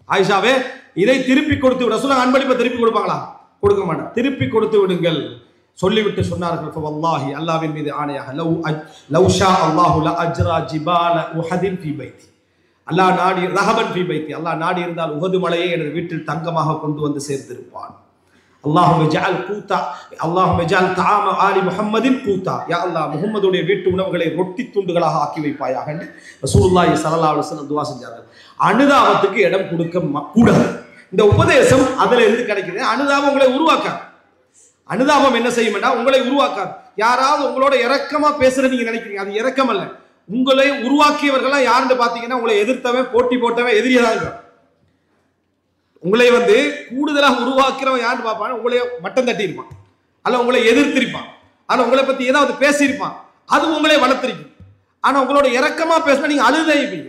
ஆயிஷாவே, இதை திருப்பி கொடுத்து விட. ரசூலுல்லாஹ் அன்பளிப்பை திருப்பி கொடுப்பாங்களா? கொடுக்க மாட்டாங்க. திருப்பி கொடுத்து விடுங்கள் சொல்லிவிட்டு சொன்னார்கள், வல்லாஹி, அல்லாஹ்வின் மீது ஆணையாக, லவ் ஷா அல்லாஹு ல அஜ்ரா ஜிபால உஹதின் ஃபீ பைத்தி, அல்லாஹ் நாடி ரஹபன் ஃபீ பைத்தி, அல்லாஹ் நாடி இருந்தால் உஹது மலையை எனது வீட்டில் தங்கமாக கொண்டு வந்து சேர்த்திருப்பான். அல்லாஹும்ம ஜஅல் கூதா, அல்லாஹும்ம ஜஅல் தஆம ஆலி முஹம்மதின் கூதா, யா அல்லாஹ் முஹம்மதுடைய வீட்டு உணவுகளை ரொட்டி துண்டுகளாக ஆக்கி வைப்பாயாக என்று ரசூலுல்லாஹி ஸல்லல்லாஹு அலைஹி வஸல்லம் துஆ செஞ்சார்கள். அனுதாபத்துக்கு இடம் கொடுக்க கூடாது. இந்த உபதேசம் அதுல இருந்து கிடைக்குது. அனுதாபம் உங்களை உருவாக்காது. அனுதாபம் என்ன செய்யும்னா உங்களை உருவாக்காது. யாராவது உங்களோட இரக்கமா பேசுற நீங்க நினைக்கிறீங்க, அது இரக்கம் அல்ல. உங்களை உருவாக்கியவர்கள்லாம் யாருன்னு பாத்தீங்கன்னா, உங்களை எதிர்த்தவன், போட்டி போட்டவன், எதிரியா தான் இருக்கான். உங்களை வந்து கூடுதலாக உருவாக்குறவன் யாருன்னு பார்ப்பான், உங்களை மட்டம் தட்டி இருப்பான், அல்ல உங்களை எதிர்த்திருப்பான், அல்ல உங்களை பத்தி ஏதாவது பேசியிருப்பான், அது உங்களே வளர்த்திருக்கும். ஆனா உங்களோட இறக்கமா பேசினா நீங்க அழுதைப்பீங்க.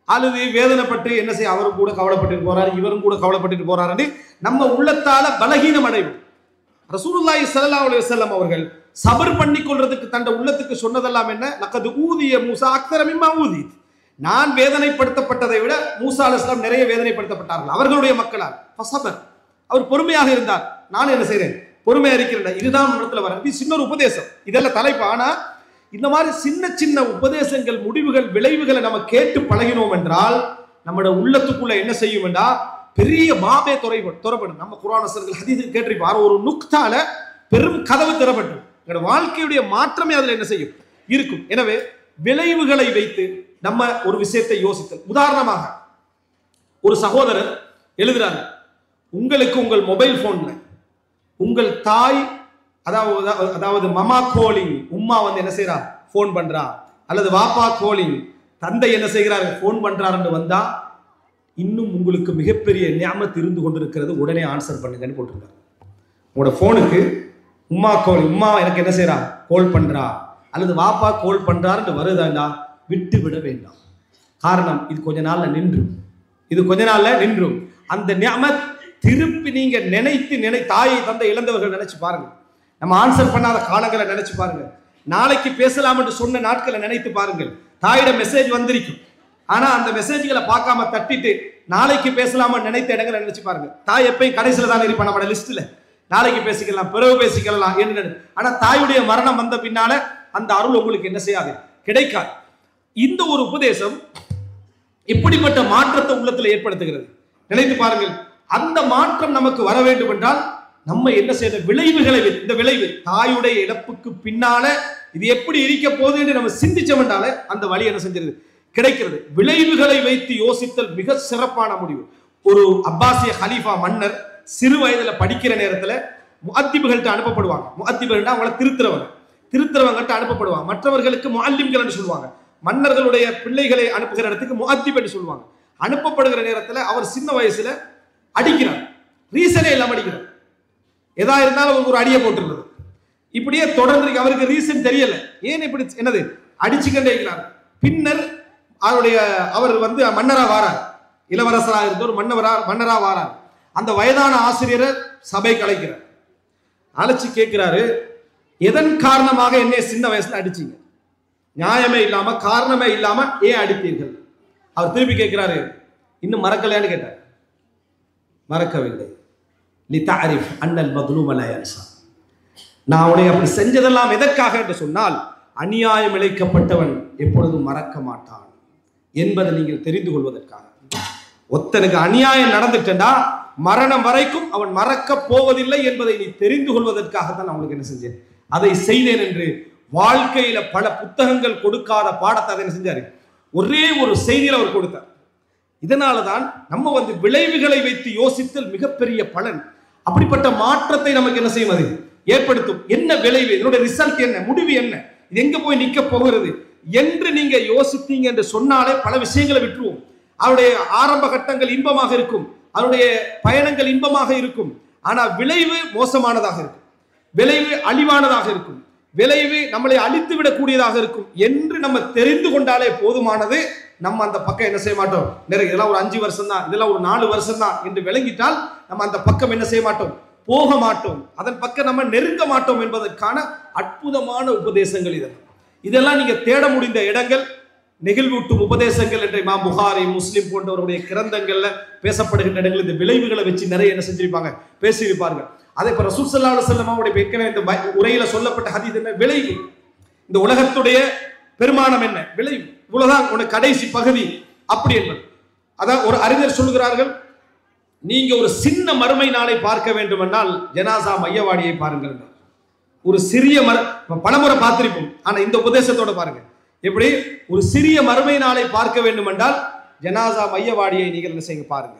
அழுது வேதனைப்பட்டு என்ன செய்ய, அவரும் கூட கவலைப்பட்டு போறாரு, இவரும் கூட கவலைப்பட்டு போறாரு, நம்ம உள்ளத்தால பலகீனம் அடைவோம். ரசூலுல்லாஹி ஸல்லல்லாஹு அலைஹி வஸல்லம் அவர்கள் சபர் பண்ணி கொள்றதுக்கு தந்த உள்ளத்துக்கு சொன்னதெல்லாம் என்ன, லக்கது ஊதிய மூசா அக்தர மிம்மா ஊதி, நான் வேதனைப்படுத்தப்பட்டதை விட மூசா அலைஹிஸ்ஸலாம் நிறைய வேதனைப்படுத்தப்பட்டார்கள் அவர்களுடைய மக்களால். ஃபஸபர், அவர் பொறுமையாக இருந்தார், நான் என்ன செய்றேன், பொறுமையா இருக்கிறேன். இதுதான் இடத்துல வர இது சின்ன ஒரு உபதேசம், இதெல்லாம் தலைப்பு. ஆனா இந்த மாதிரி சின்ன சின்ன உபதேசங்கள், முடிவுகள், விளைவுகளை நம்ம கேட்டு பழகினோம் என்றால் நம்மளோட உள்ளத்துக்குள்ள என்ன செய்யும் என்றா பெரிய பாபே துறப்படும். நம்ம குர்ஆன் வசனங்கள் ஹதீஸ் கேட்டிருப்பார், ஒரு நுக்தால பெரும் கதவு திறப்பட்டும். எங்களோட வாழ்க்கையுடைய மாற்றமே அதுல என்ன செய்யும் இருக்கும். எனவே விளைவுகளை வைத்து நம்ம ஒரு விஷயத்தை யோசித்தல். உதாரணமாக ஒரு சகோதரர் எழுதுறாங்க, உங்களுக்கு உங்கள் மொபைல் போன்ல உங்கள் தாய் அதாவது மமா கோலிங், உம்மா வந்து என்ன செய்யறா, போன் பண்றா, அல்லது வாப்பா கோலிங், தந்தை என்ன செய்கிறார், போன் பண்றார் என்று வந்தா இன்னும் உங்களுக்கு மிகப்பெரிய நியாமத் இருந்து கொண்டிருக்கிறது, உடனே ஆன்சர் பண்ணுங்கன்னு போட்டிருக்காரு. உங்களோட போனுக்கு உம்மா கோல், உம்மா எனக்கு என்ன செய்யறா, கோல் பண்றா, அல்லது வாப்பா கோல் பண்றாருன்னு வருதாண்டா, விட்டு விட வேண்டாம். காரணம், இது கொஞ்ச நாள்ல நின்றும். அந்த நியாமத் திருப்பி நீங்க நினைத்து தாயை தந்தை இழந்தவர்கள் நினைச்சு பாருங்க, நம்ம ஆன்சர் பண்ணாத காலங்களை நினைச்சு பாருங்க, நாளைக்கு பேசலாம் என்று சொன்ன நாட்களை நினைத்து பாருங்கள். தாயிடம் மெசேஜ் வந்திருக்கும், ஆனா அந்த மெசேஜ்களை பார்க்காம தட்டிட்டு நாளைக்கு பேசலாம நினைத்த இடங்களை நினைச்சு பாருங்க. தாய் எப்பயும் கடைசியில தான் இருப்பான் நம்மளோட லிஸ்ட்ல, நாளைக்கு பேசிக்கலாம், பிறகு பேசிக்கலாம் என்று. ஆனா தாயுடைய மரணம் வந்த பின்னால அந்த அருள் உங்களுக்கு என்ன செய்யாது, கிடைக்காது. இந்த ஒரு உபதேசம் இப்படிப்பட்ட மாற்றத்தை உள்ளத்துல ஏற்படுத்துகிறது. நினைத்து பாருங்கள், அந்த மாற்றம் நமக்கு வர வேண்டும் என்றால் நம்ம என்ன செய்த விளைவுகளை, இந்த விளைவு தாயுடைய இழப்புக்கு பின்னால இது எப்படி இருக்க போகுது என்று நம்ம சிந்திச்சோம்னாலே அந்த வழி என்ன செஞ்சிருது, கிடைக்கிறது. விளைவுகளை வைத்து யோசித்தல் மிக சிறப்பான முடிவு. ஒரு அப்பாசிய ஹலீஃபா மன்னர் சிறு வயதுல படிக்கிற நேரத்துல முஅத்திபுகள்கிட்ட அனுப்பப்படுவாங்க. முஅத்திபுகள்னா அவங்கள திருத்துறவங்கள்ட்ட அனுப்பப்படுவாங்க. மற்றவர்களுக்கு முஅல்லிம்கள் சொல்லுவாங்க. மன்னர்களுடைய பிள்ளைகளை அனுப்புகிற இடத்துக்கு முஅத்திப் என்று சொல்லுவாங்க. அனுப்பப்படுகிற நேரத்துல அவர் சின்ன வயசுல அடிக்கிறார், ரீசனே இல்லாம அடிக்கிறார். எதா இருந்தாலும் ஒரு அடியை போட்டுருந்தது. இப்படியே தொடர்ந்து அவருக்கு ரீசன் தெரியல, ஏன் இப்படி என்னது அடிச்சுக்கிட்டே இருக்கிறார். பின்னர் அவர் வந்து மன்னரா வாரார், இளவரசராக இருந்த ஒரு மன்னரா வாரார். அந்த வயதான ஆசிரியரை சபைக்கு அழைக்கிறார். அழைச்சு கேட்கிறாரு, எதன் காரணமாக என்னை சின்ன வயசுல அடிச்சீங்க, நியாயமே இல்லாம காரணமே இல்லாம ஏன் அடித்தீர்கள்? அவர் திருப்பி கேட்கிறாரு, இன்னும் மறக்கலையான்னு கேட்டார். மறக்கவில்லை. லிதஅரிஃப் அன்னல் மظلوم லா யன்ஸா. நான் உன்னை அப்படி செஞ்சதெல்லாம் எதற்காக என்று சொன்னால், அநியாயம் இழைக்கப்பட்டவன் எப்பொழுதும் மறக்க மாட்டான் என்பதை நீங்கள் தெரிந்து கொள்வதற்காக. ஒருத்தனுக்கு அநியாயம் நடந்துட்டா மரணம் வரைக்கும் அவன் மறக்க போவதில்லை என்பதை நீ தெரிந்து கொள்வதற்காகத்தான் நான் உங்களுக்கு என்ன செஞ்சேன், அதை செய்தேன் என்று. வாழ்க்கையில பல புத்தகங்கள் கொடுக்காத பாடத்தை அதை என்ன செஞ்சாரு, ஒரே ஒரு செய்தியில் அவர் கொடுத்தார். இதனாலதான் நம்ம வந்து விளைவுகளை வைத்து யோசித்தல் மிகப்பெரிய பலன். அப்படிப்பட்ட மாற்றத்தை நமக்கு என்ன செய்யும், அது ஏற்படுத்தும். என்ன விளைவு, இதனுடைய ரிசல்ட் என்ன, முடிவு என்ன, இது எங்க போய் நிக்க போகிறது என்று நீங்க யோசித்தீங்க என்று சொன்னாலே பல விஷயங்களை விட்டுருவோம். அவருடைய ஆரம்ப கட்டங்கள் இன்பமாக இருக்கும், அவருடைய பயணங்கள் இன்பமாக இருக்கும். ஆனா விளைவு மோசமானதாக இருக்கும், விளைவு அழிவானதாக இருக்கும், விளைவு நம்மளை அழித்து விடக்கூடியதாக இருக்கும் என்று நம்ம தெரிந்து கொண்டாலே போதுமானது. நம்ம அந்த பக்கம் என்ன செய்ய மாட்டோம், நிறைய இதெல்லாம் ஒரு 5 வருஷம் தான், இதெல்லாம் ஒரு 4 வருஷம் தான் என்று விளங்கிட்டால் நம்ம அந்த பக்கம் என்ன செய்ய மாட்டோம், போக மாட்டோம், அதன் பக்கம் நம்ம நெருங்க மாட்டோம் என்பதற்கான அற்புதமான உபதேசங்கள் இதெல்லாம் நீங்க தேட முடிந்த இடங்கள். நெகிழ்வூட்டும் உபதேசங்கள் என்ற இமாம் புகாரி, முஸ்லிம் போன்றவருடைய கிரந்தங்கள்ல பேசப்படுகின்ற இடங்கள் இந்த விளைவுகளை வச்சு நிறைய என்ன செஞ்சிருப்பாங்க, பேசியிருப்பார்கள். அதை இப்ப ரசூல் ஸல்லல்லாஹு அலைஹி வஸல்லம் அவருடைய இந்த உரையில சொல்லப்பட்ட ஹதீஸ் என்ன, விளைவு, இந்த உலகத்துடைய பெருமானம் என்ன, விளைவு, இவ்வளவுதான் உனக்கு கடைசி பகுதி அப்படி என்பது. அதான் ஒரு அறிஞர் சொல்லுகிறார்கள், நீங்க ஒரு சின்ன மறுமை நாளை பார்க்க வேண்டும் என்றால் ஜனாசா மையவாடியை பாருங்கள். ஒரு சிறிய பலமுறை பார்த்திருப்போம், ஆனா இந்த உபதேசத்தோட பாருங்க, எப்படி ஒரு சிறிய மறுமை நாளை பார்க்க வேண்டும் என்றால் ஜனாசா மையவாடியை நீங்கள் என்ன செய்ய பாருங்க.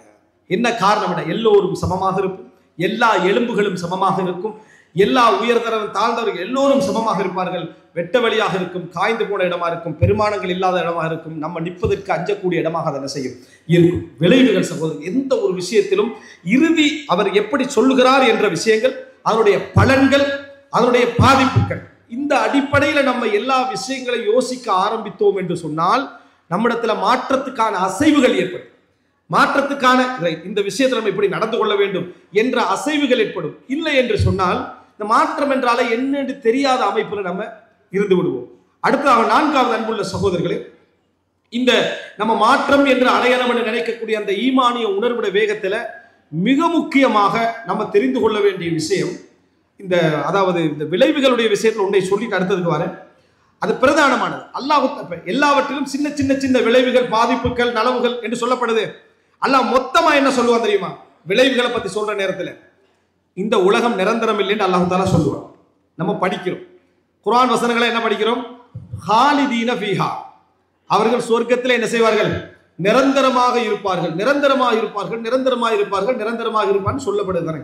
என்ன காரணம், எல்லோரும் சமமாக இருக்கும், எல்லா எலும்புகளும் சமமாக இருக்கும், எல்லா உயர்தரம் தாழ்ந்தவர்கள் எல்லோரும் சமமாக இருப்பார்கள். வெட்ட வழியாக இருக்கும், காய்ந்து போன இடமா இருக்கும், பெருமானங்கள் இல்லாத இடமா இருக்கும், நம்ம நிற்பதற்கு அஞ்சக்கூடிய இடமாக அதை என்ன செய்யும் இருக்கும். விளைவுகள் சகோதரர், எந்த ஒரு விஷயத்திலும் இறுதி அவர் எப்படி சொல்லுகிறார் என்ற விஷயங்கள், அதனுடைய பலன்கள், அதனுடைய பாதிப்புகள், இந்த அடிப்படையில் நம்ம எல்லா விஷயங்களையும் யோசிக்க ஆரம்பித்தோம் என்று சொன்னால் நம்மிடத்துல மாற்றத்துக்கான அசைவுகள் ஏற்படும். மாற்றத்துக்கான இந்த விஷயத்தில் நம்ம இப்படி நடந்து கொள்ள வேண்டும் என்ற அசைவுகள் ஏற்படும். இல்லை என்று சொன்னால் இந்த மாற்றம் என்றாலே என்னென்று தெரியாத அமைப்பில் நம்ம இருந்து விடுவோம். அடுத்ததாக நான்காவது அன்புள்ள சகோதரர்களே, இந்த நம்ம மாற்றம் என்று அடையணும் என்று நினைக்கக்கூடிய அந்த ஈமானிய உணர்வுடைய வேகத்தில் மிக முக்கியமாக நம்ம தெரிந்து கொள்ள வேண்டிய விஷயம் இந்த இந்த விளைவுகளுடைய விஷயத்தில் ஒன்றை சொல்லிட்டு அடுத்ததுக்கு வரேன். அது பிரதானமானது. அல்லாஹ் எல்லாவற்றிலும் சின்ன சின்ன சின்ன விளைவுகள், பாதிப்புகள், நலவுகள் என்று சொல்லப்படுது. அல்லாஹ் மொத்தமா என்ன சொல்லுவான் தெரியுமா? விளைவுகளை பத்தி சொல்ற நேரத்தில் இந்த உலகம் நிரந்தரம் இல்லைன்னு அல்லாஹ் தாலா சொல்லுவான். நம்ம படிக்கிறோம் குர்ஆன் வசனங்களை, என்ன படிக்கிறோம்? ஹாலிதீன ஃபீஹா, அவர்கள் சொர்க்கத்தில் என்ன செய்வார்கள்? நிரந்தரமாக இருப்பார்கள், நிரந்தரமாக இருப்பார்கள், நிரந்தரமாக இருப்பார்கள், நிரந்தரமாக இருப்பான்னு சொல்லப்படுது.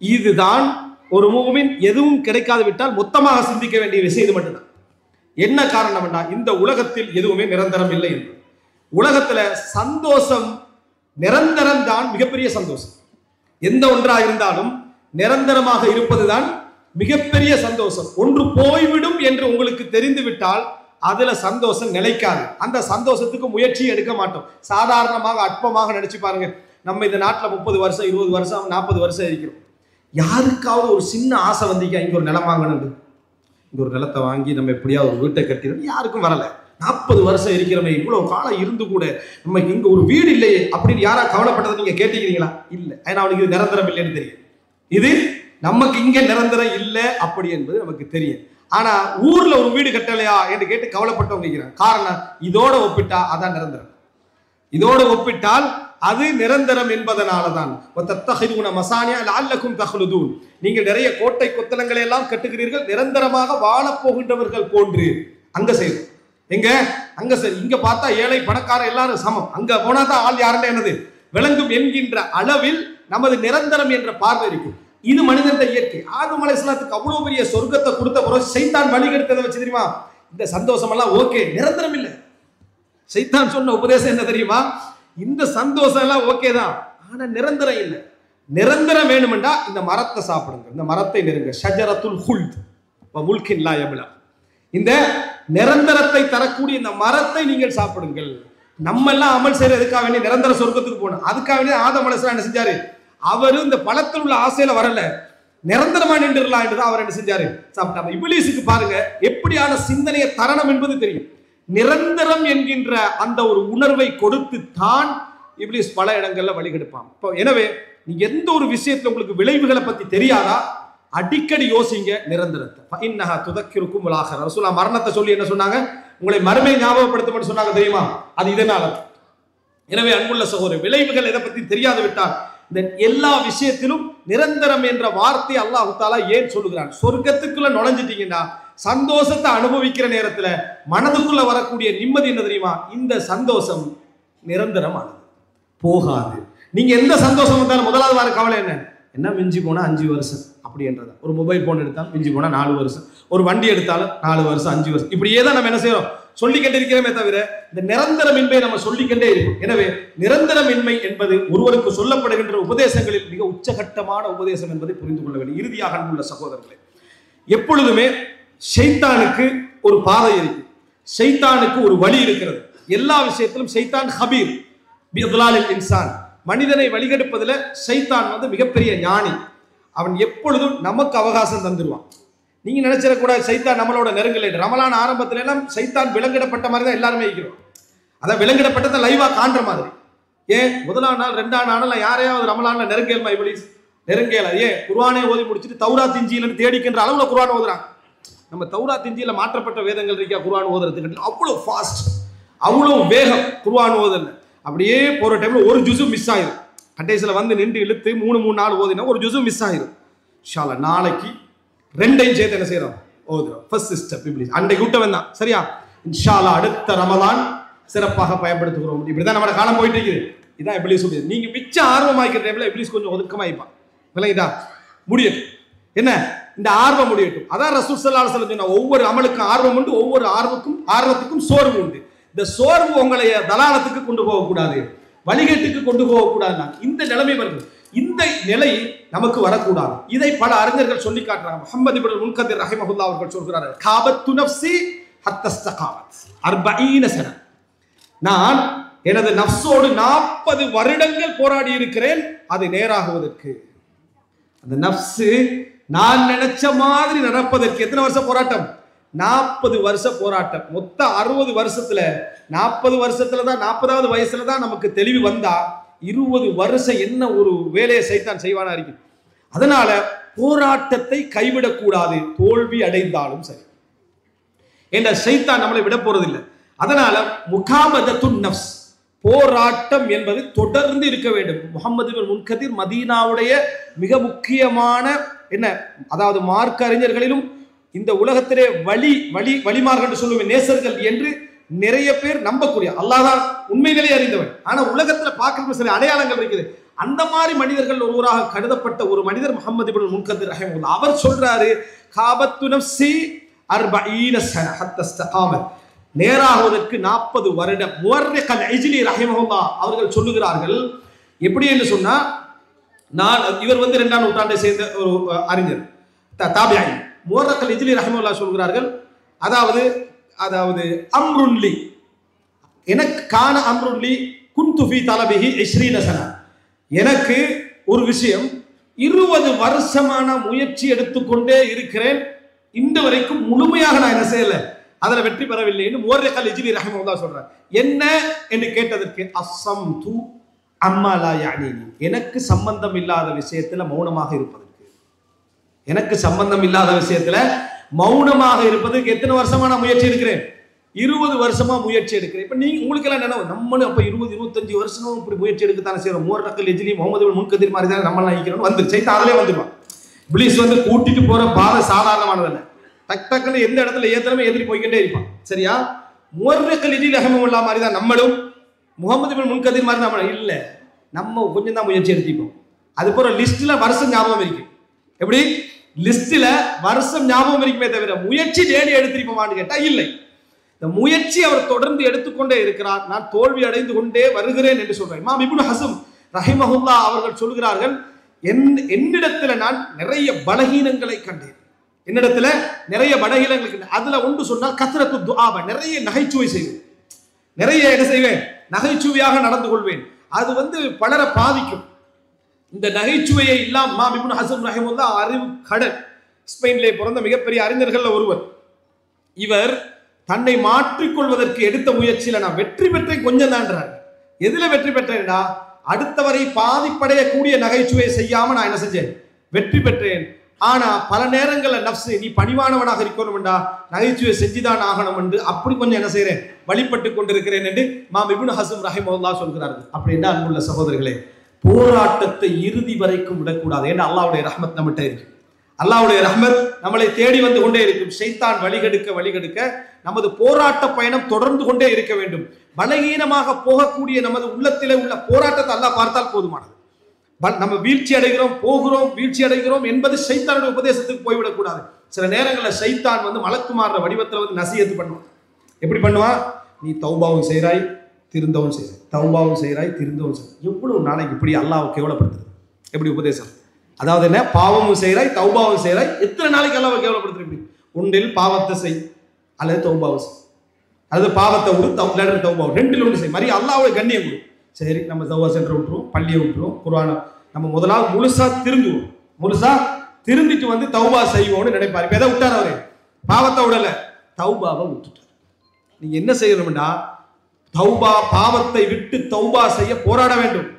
இதுதான் ஒரு மூமின் எதுவும் கிடைக்காது விட்டால் மொத்தமாக சிந்திக்க வேண்டிய விஷயம். இது மட்டும்தான். என்ன காரணம் என்றால் இந்த உலகத்தில் எதுவுமே நிரந்தரம் இல்லை என்று. உலகத்துல சந்தோஷம் நிரந்தரம் தான் மிகப்பெரிய சந்தோஷம். எந்த ஒன்றா இருந்தாலும் நிரந்தரமாக இருப்பதுதான் மிகப்பெரிய சந்தோஷம். ஒன்று போய்விடும் என்று உங்களுக்கு தெரிந்து விட்டால் அதுல சந்தோஷம் நிலைக்காது. அந்த சந்தோஷத்துக்கு முயற்சி எடுக்க மாட்டோம். சாதாரணமாக அற்பமாக நினைச்சு பாருங்க. நம்ம இந்த நாட்டில் 30 வருஷம் 20 வருஷம் 40 வருஷம் இருக்கிறோம். யாருக்காவது ஒரு சின்ன ஆசை வந்தீங்க, இங்க ஒரு நிலம் வாங்கணும், இங்க ஒரு நிலத்தை வாங்கி நம்ம எப்படியாவது ஒரு வீட்டை கட்டிடணும், யாருக்கும் வரல. 40 வருஷம் இருக்கிறோமே, இவ்வளவு காலம் இருந்து கூட நம்ம இங்க ஒரு வீடு இல்லையே அப்படின்னு யாரா கவலைப்பட்டதை நீங்க கேட்டீங்களா? இல்லை. ஏன்னா அவனுக்கு இது நிரந்தரம் இல்லைன்னு தெரியும். இது நமக்கு இங்க நிரந்தரம் இல்லை அப்படி என்பது நமக்கு தெரியும். ஆனா ஊர்ல ஒரு வீடு கட்டலையா என்று கேட்டு கவலைப்பட்டவங்க இருக்கிறாங்க. காரணம், இதோட ஒப்பிட்டா அதான் நிரந்தரம். இதோட ஒப்பிட்டால் அது நிரந்தரம் என்பதனாலதான். நீங்கள் நிறைய கோட்டை கொத்தளங்களை எல்லாம் கட்டுகிறீர்கள், நிரந்தரமாக வாழப் போகின்றவர்கள் போன்று. அங்க செய்யும் எங்க அங்க சரி, இங்க பார்த்தா ஏழை பணக்கார எல்லாரும் சமம், அங்க போனா தான் ஆள் யாருன்னு என்னது விளங்கும் என்கின்ற அளவில் நமது நிரந்தரம் என்ற பார்வை இருக்கும். இது மனிதன் இயற்கை. ஆதம் அலைஹிஸ்ஸலாத்துக்கு அவ்வளவு பெரிய சொர்க்கத்தை கொடுத்த பிறகு சைத்தான் வழி கெடுத்ததை வச்சு தெரியுமா? இந்த சந்தோஷம் எல்லாம் ஓகே, நிரந்தரம் இல்லை. சைத்தான் சொன்ன உபதேசம் என்ன தெரியுமா? இந்த சந்தோஷம் எல்லாம் ஓகே தான், ஆனா நிரந்தரம் இல்லை. நிரந்தரம் வேணுமெண்டா இந்த மரத்தை சாப்பிடுங்க, இந்த மரத்தை நெருங்க. ஷஜரத்துல் ஹுல்த் வ முல்கின் லா யப்லா. இந்த நிரந்தரத்தை தரக்கூடிய இந்த மரத்தை நீங்கள் சாப்பிடுங்கள். நம்ம எல்லாம் அமல் செய்யறதுக்காக வேண்டிய நிரந்தர சொர்க்கத்துக்கு போகணும். அதுக்காக வேண்டிய ஆதம் அலைஹிஸ்ஸலாம் என்ன செஞ்சாரு? அவரு இந்த பழத்தில் உள்ள ஆசையில வரல, நிரந்தரமா நின்றுலாம் என்றுதான் அவர் என்ன செஞ்சாரு? சாப்பிட்டாங்க. இப்லீஸுக்கு பாருங்க எப்படியான சிந்தனையை தரணும் என்பது தெரியும். நிரந்தரம் என்கின்ற அந்த ஒரு உணர்வை கொடுத்து தான் இப்லீஸ் பல இடங்கள்ல வழிகெடுப்பான். இப்போ எனவே நீங்க எந்த ஒரு விஷயத்துல உங்களுக்கு விளைவுகளை பத்தி தெரியாதா, அடிக்கடி யோசிங்க நிரந்தரத்தை. ஃபஇன்னஹா துதக்கிருக்கும் வல் ஆகிரா. ரசூலுல்லாஹ் மரணத்தை சொல்லி என்ன சொன்னாங்க? உங்களை மறுமை ஞாபகப்படுத்தும் சொன்னாங்க தெரியுமா? அது இதனால. எனவே அன்புள்ள சகோதரர், விளைவுகள் எதை பத்தி தெரியாது விட்டால் இந்த எல்லா விஷயத்திலும் நிரந்தரம் என்ற வார்த்தை அல்லாஹ் தஆலா ஏன் சொல்லுகிறான்? சொர்க்கத்துக்குள்ள நுழைஞ்சிட்டீங்கன்னா சந்தோஷத்தை அனுபவிக்கிற நேரத்துல மனதுக்குள்ள வரக்கூடிய நிம்மதி என்ன தெரியுமா? இந்த சந்தோஷம் நிரந்தரமானது, போகாது. நீங்க எந்த சந்தோஷம் வந்தாலும் முதலாவது வர கவலை என்ன மிஞ்சி போனா 5 வருஷம் அப்படின்றத. ஒரு மொபைல் போன் எடுத்தாலும் மிஞ்சி போனா 4 வருஷம், ஒரு வண்டி எடுத்தாலும் 4 வருஷம் 5 வருஷம், இப்படியே தான் நம்ம என்ன செய்யறோம்? சொல்லிக்கிட்டே இருக்கிறோமே தவிர இந்த நிரந்தரமின்மை நம்ம சொல்லிக்கிட்டே இருக்கும். எனவே நிரந்தரமின்மை என்பது ஒருவருக்கு சொல்லப்படுகின்ற உபதேசங்களில் மிக உச்சகட்டமான உபதேசம் என்பதை புரிந்து கொள்ள வேண்டும். இறுதியாக அன்புள்ள சகோதரர்களே, எப்பொழுதுமே ஷைத்தானுக்கு ஒரு பாதை இருக்கு, ஷைத்தானுக்கு ஒரு வழி இருக்கிறது. எல்லா விஷயத்திலும் ஷைத்தான் ஹபீர் பிஇத்லாலில் இன்சான், மனிதனை வழிகெடுப்பதில் ஷைத்தான் மிகப்பெரிய ஞானி. அவன் எப்பொழுதும் நமக்கு அவகாசம் தந்துடுவான். நீங்க நினைச்சிடக்கூடாது சைத்தான் நம்மளோட நெருங்கலை. ரமலான் ஆரம்பத்துல எல்லாம் சைத்தான் விலங்கிடப்பட்ட மாதிரி தான் எல்லாருமே இருக்கிறோம். அதான் விலங்கிடப்பட்டதை லைவா காண்ற மாதிரி. ஏன் முதலாம் நாள் 2ஆம் நாள் யாரையாவது ரமலான்ல நெருங்கேல்மா இப்லீஸ்? நெருங்கேல. ஏன் குர்ஆனை ஓதி முடிச்சுட்டு தௌராத் இன்ஜீல்னு தேடிக்கின்ற அளவுல குர்ஆன் ஓதுறாங்க. நம்ம தௌராத் இன்ஜீல்ல மாற்றப்பட்ட வேதங்கள் இருக்கா குர்ஆன் ஓதுறதுக்கு? அவ்வளவு ஃபாஸ்ட், அவ்வளவு வேகம் குர்ஆன் ஓதுல. அப்படியே போற டைம்ல ஒரு ஜுஸு மிஸ் ஆயிரும். கடைசியில் வந்து நின்று இழுத்து 3 நாள் ஓதினா ஒரு ஜுஸு மிஸ் ஆயிரும். இன்ஷா அல்லாஹ் நாளைக்கு 2ஐயும் சேர்த்து என்ன செய்யறோம்? ஓதுறோம். ஃபர்ஸ்ட் ஸ்டெப் இப்லீஸ் அன்றைக்கு விட்டவன் தான். சரியா? இன்ஷா அல்லாஹ் அடுத்த ரமலான் சிறப்பாக பயன்படுத்துகிறோம். இப்படிதான் நம்ம காலம் போயிட்டு இருக்குது. இதான் இப்லீஸ். நீங்க மிச்ச ஆர்வமாக்கிற டைம்ல இப்லீஸ் கொஞ்சம் ஒதுக்கமாயிப்பான். விளங்கிட்டா? முடியும். என்ன இந்த ஆர்வம் முடியட்டும். அதான் ரசூல் ஸல்லல்லாஹு அலைஹி வஸல்லம் சொன்ன ஒவ்வொரு அமலுக்கும் ஆர்வம் உண்டு, ஒவ்வொரு ஆர்வத்துக்கும் சோர்வு உண்டு. இந்த சோர்வு உங்களை தலாலத்துக்கு கொண்டு போகக்கூடாது, வழிகேட்டுக்கு கொண்டு போகக்கூடாது. இந்த நிலைமை வருது. இந்த நிலை நமக்கு வரக்கூடாது. இதை பல அறிஞர்கள் சொல்லி காட்டுறாங்க. முஹம்மது இப்னு முன்கதிர் ரஹிமஹுல்லாஹ் அவர்கள் சொல்கிறார்கள், காபத்து நஃப்ஸி ஹத்தா இஸ்தகாமத் 40 சன. நான் எனது நஃப்ஸோடு 40 வருடங்கள் போராடி இருக்கிறேன் அது நேராகுவதற்கு. அந்த நஃப்ஸ் நான் நினைச்ச மாதிரி நடப்பதற்கு எத்தனை வருஷம் போராட்டம்? 40 வருஷ போராட்டம். மொத்த 60 வருஷத்துல 40 வருஷத்துல தான் 40வது வயசுல தான் நமக்கு தெளிவு வந்தா 20 வருஷம் என்ன ஒரு வேலையை சைத்தான் செய்வானா இருக்கு. அதனால போராட்டத்தை கைவிடக்கூடாது, தோல்வி அடைந்தாலும் சரி. என்ற சைத்தான் நம்மளை விட போறதில்லை. அதனால முகாபதத்துன் நஃப்ஸ், போராட்டம் என்பது தொடர்ந்து இருக்க வேண்டும். முஹம்மது இப்னு முன்கதிர் மதீனாவுடைய மிக முக்கியமான என்ன, அதாவது மார்க்க அறிஞர்களிலும் இந்த உலகத்திலே வழிமார்கள் என்று சொல்லுவேன் நேசர்கள் என்று நிறைய பேர் நம்பக்கூடிய, அல்லாஹ் உண்மைகளே அறிந்தவன். ஆனா உலகத்துல பார்க்கிற சில அடையாளங்கள் இருக்குது. அந்த மாதிரி மனிதர்கள் ஒருவராக கருதப்பட்ட ஒரு மனிதர் முஹம்மது இப்னு முன்கதிர் ரஹிமஹுல்லாஹ். அவர் சொல்றாரு, காபத்து நஃப்ஸி 40 சன ஹத்தா இஸ்தகாமத், நேராகுவதற்கு 40 வருடம். முவர்ரிக் அல்-இஜ்லி ரஹிமஹுல்லாஹ் அவர்கள் சொல்லுகிறார்கள், எப்படி என்று சொன்னா, இவர் 2ஆம் நூற்றாண்டை சேர்ந்த ஒரு அறிஞர் தாபிஈ. முவர்ரிக் அல்-இஜ்லி ரஹிமஹுல்லாஹ் சொல்கிறார்கள், அதாவது அம்ருல்லி எனக்கு கான அம்ருல்லி குன்து ஃபீ தலபிஹி 20 சன, எனக்கு ஒரு விஷயம் 20 வருஷமான முயற்சி எடுத்துக்கொண்டே இருக்கிறேன், இந்த வரைக்கும் முழுமையாக நான் என்ன செய்யல, அதுல வெற்றி பெறவில்லை என்று முவர்ரிக் அல்-இஜ்லி ரஹிமஹுல்லாஹ் சொல்றார். என்ன என்று கேட்டதற்கு, அஸ்ஸம்து அம்மா லா யஅனீனி, எனக்கு சம்பந்தம் இல்லாத விஷயத்துல மௌனமாக இருப்பதற்கு, எனக்கு சம்பந்தம் இல்லாத விஷயத்துல மௌனமாக இருப்பதற்கு எத்தனை வருஷமா நான் முயற்சி எடுக்கிறேன்? 20 வருஷமா முயற்சி எடுக்கிறேன். இப்ப நீங்க உங்களுக்கு எல்லாம் நினைவு, நம்மளும் அப்ப 20-25 வருஷமும் இப்படி முயற்சி எடுக்கத்தானே செய்யறோம். முவர்ரிக் அல்-இஜ்லி முஹம்மது இப்னு முன்கதிர் மாதிரி தான் நம்மளாம் நினைக்கிறோம். வந்து சைத்தான் அதிலே வந்துடுவான். இப்லீஸ் கூட்டிட்டு போற பாதை சாதாரணமானதல்ல. டக் டக்குன்னு எந்த இடத்துல ஏத்தனமே எதிரி போய்கிட்டே இருப்பான். சரியா? முவர்ரிக் அல்-இஜ்லி ரஹிமஹுல்லாஹ் மாதிரி தான் நம்மளும், முஹம்மது இப்னு முன்கதிர் மாதிரி தான் இல்ல, நம்ம கொஞ்சம் தான் முயற்சி எடுத்திப்போம். அது போற லிஸ்ட்ல வருஷம் ஞாபகம் இருக்கு. எப்படி லிஸ்ட்ல வருஷம் ஞாபகம் இருக்குமே தவிர முயற்சி டெய்லி எடுத்திருப்போமான்னு கேட்டா இல்லை. இந்த முயற்சி அவர் தொடர்ந்து எடுத்துக்கொண்டே இருக்கிறார். நான் தோல்வி அடைந்து கொண்டே வருகிறேன் என்று சொல்றேன். இமாம் இப்னு ஹஸம் ரஹிமஹுல்லாஹ் அவர்கள் சொல்கிறார்கள், என்னிடத்துல நான் நிறைய பலகீனங்களை கண்டேன், என்னிடத்துல நிறைய பலகீனங்களை கண்டேன். அதுல ஒன்று சொன்னால் கத்ரத்து துஆப, நிறைய நகைச்சுவை செய்வேன், நிறைய என்ன செய்வேன், நகைச்சுவையாக நடந்து கொள்வேன். அது பலரை பாதிக்கும். இந்த நகைச்சுவையை இல்லாம இமாம் இப்னு ஹஸம் ரஹிமஹுல்லாஹ் அறிவு கடல், ஸ்பெயினிலே பிறந்த மிகப்பெரிய அறிஞர்கள் ஒருவர். இவர் தன்னை மாற்றிக்கொள்வதற்கு எடுத்த முயற்சியில நான் வெற்றி பெற்றேன் கொஞ்சம் தான்றார். எதுல வெற்றி பெற்றேன்டா, அடுத்தவரை பாதிப்படையக்கூடிய நகைச்சுவை செய்யாம நான் என்ன செஞ்சேன், வெற்றி பெற்றேன். ஆனா பல நேரங்கள்ல நஃப்ஸ் நீ பணிவானவனாக இருக்கணும்டா, நகைச்சுவை செஞ்சுதான் ஆகணும் என்று அப்படி கொஞ்சம் என்ன செய்யறேன், வழிபட்டு கொண்டிருக்கிறேன் என்று இமாம் இப்னு ஹஸம் ரஹிமஹுல்லாஹ் சொல்கிறார்கள். அப்படின்னா அன்புள்ள சகோதரர்களே, போராட்டத்தை இறுதி வரைக்கும் விடக்கூடாது. ஏன்னா அல்லாஹ்வுடைய ரஹ்மத் நம்மகிட்ட இருக்கு. அல்லாஹ்வுடைய ரஹ்மத் நம்மளை தேடி வந்து கொண்டே இருக்கும். ஷைத்தான் வழிகெடுக்க நமது போராட்ட பயணம் தொடர்ந்து கொண்டே இருக்க வேண்டும். பலகீனமாக போகக்கூடிய நமது உள்ளத்திலே உள்ள போராட்டத்தை அல்லாஹ் பார்த்தால் போதுமானது. நம்ம வீழ்ச்சி அடைகிறோம் என்பது ஷைத்தானுடைய உபதேசத்துக்கு போய்விடக்கூடாது. சில நேரங்களில் ஷைத்தான் மலக்குமார வடிவத்தில் நசியத்து பண்ணுவான். எப்படி பண்ணுவான், நீ தௌபாவும் செய்கிறாய் திருந்தவும் செய்கிறாய், தௌபாவும் செய்கிறாய் திருந்தவும் செய்கிறாய். எவ்வளவு நாளைக்கு இப்படி அல்லாஹ்வை கேவலப்படுத்துறது, எப்படி உபதேசம்? அதாவது என்ன, பாவமும் செய்கிறாய் தௌபாவும் செய்கிறாய், எத்தனை நாளைக்கு அல்லாஹ்வை கேவலப்படுத்துறது? இப்படி ஒன்றில் பாவத்தை செய் அல்லது தௌபாவை செய், அல்லது பாவத்தை விடு தௌபாவை, ரெண்டில் ஒன்று செய். மாதிரி அல்லாஹ்வுடைய கண்ணியம் கொடு. சரி, நம்ம தௌபா சென்டரை விட்டுருவோம், பள்ளியை விட்டுருவோம், குர்ஆனை நம்ம முதலாவது முழுசா திருந்திட்டு தௌபா செய்வோம்னு நினைப்பாரு. இப்ப எதை விட்டார் அவரு? பாவத்தை விடல, தௌபாவை விட்டுட்டார். நீங்க என்ன செய்யணும்டா, பாவத்தை விட்டு தௌபா செய்ய போராட வேண்டும்.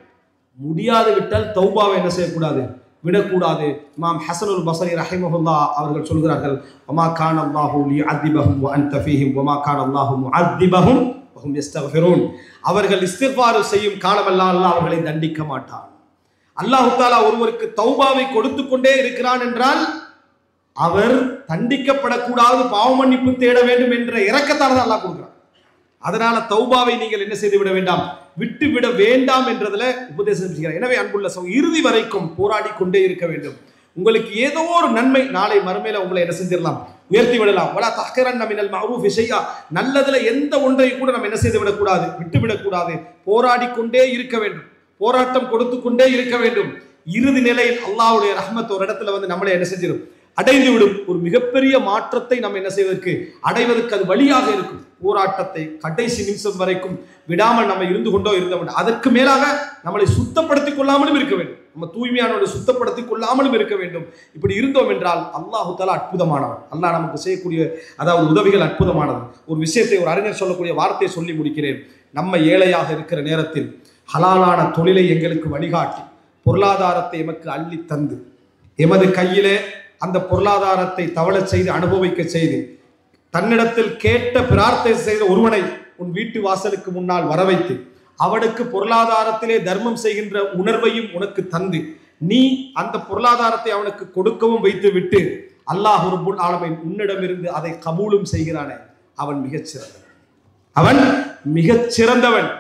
முடியாது விட்டால் தௌபாவை என்ன செய்யக்கூடாது, விடக்கூடாது. இமாம் ஹஸனுல் பஸரி ரஹிமஹுல்லாஹ் அவர்கள் சொல்கிறார்கள், வமா கான அல்லாஹு லியுஅதிபஹும் வ அன்த ஃபீஹிம் வமா கான அல்லாஹு முஅதிபஹும் வஹும் யஸ்தக்ஃபிரூன். அவர்கள் இஸ்திக்ஃபார் செய்யும் காலமெல்லாம் அல்லாஹ் அவர்களை தண்டிக்க மாட்டான். அல்லாஹ் தஆலா ஒருவருக்கு தௌபாவை கொடுத்து கொண்டே இருக்கிறான் என்றால் அவர் தண்டிக்கப்படக்கூடாது, பாவ மன்னிப்பு தேட வேண்டும் என்ற இரக்கத்தால் தான் அல்லாஹ் கொடுக்கிறான். அதனால தௌபாவை நீங்கள் என்ன செய்து விட வேண்டாம், விட்டு விட வேண்டாம் என்றதுல உபதேசம் செய்கிறார். எனவே அன்புள்ள இறுதி வரைக்கும் போராடி கொண்டே இருக்க வேண்டும். உங்களுக்கு ஏதோ ஒரு நன்மை நாளை மறுமையில உங்களை என்ன செஞ்சிடலாம், உயர்த்தி விடலாம். வலா தஹ்கிரன்ன மினல் மஅரூஃபி ஷைஆ, நல்லதுல எந்த ஒன்றை கூட நம்ம என்ன செய்து விடக்கூடாது, விட்டுவிடக்கூடாது. போராடி கொண்டே இருக்க வேண்டும், போராட்டம் கொடுத்து கொண்டே இருக்க வேண்டும். இறுதி நிலையில் அல்லாஹ்வுடைய ரஹ்மத் ஒரு இடத்துல வந்து நம்மளை என்ன செஞ்சிடும், அடைந்து விடும். ஒரு மிகப்பெரிய மாற்றத்தை நம்ம என்ன செய்வதற்கு, அடைவதற்கு அது வழியாக இருக்கும். போராட்டத்தை கடைசி நிமிஷம் வரைக்கும் விடாமல் நம்ம இருந்து கொண்டோ இருந்த வேண்டும். அதற்கு மேலாக நம்மளை சுத்தப்படுத்திக் கொள்ளாமலும் இருக்க வேண்டும், நம்ம தூய்மையானவரை சுத்தப்படுத்திக் கொள்ளாமலும் இருக்க வேண்டும். இப்படி இருந்தோம் என்றால் அல்லாஹு தஆலா அற்புதமானவன். அல்லாஹ் நமக்கு செய்யக்கூடிய அதாவது உதவிகள் அற்புதமானது. ஒரு விஷயத்தை ஒரு அறிஞர் சொல்லக்கூடிய வார்த்தையை சொல்லி முடிக்கிறேன். நம்ம ஏழையாக இருக்கிற நேரத்தில் ஹலாலான தொழிலை எங்களுக்கு வழிகாட்டி பொருளாதாரத்தை எமக்கு அள்ளி தந்து எமது கையிலே அந்த பொருளாதாரத்தை தவளச் செய்து அனுபவிக்க செய்து தன்னிடத்தில் கேட்ட பிரார்த்தனை செய்த ஒருவனை உன் வீட்டு வாசலுக்கு முன்னால் வர வைத்து அவனுக்கு பொருளாதாரத்திலே தர்மம் செய்கின்ற உணர்வையும் உனக்கு தந்து நீ அந்த பொருளாதாரத்தை அவனுக்கு கொடுக்கவும் வைத்து விட்டு அல்லாஹ் ரப்புல் ஆலமீன் உன்னிடமிருந்து அதை கபூலும் செய்கிறானே, அவன் மிகச்சிறந்தவன், அவன் மிகச்சிறந்தவன்.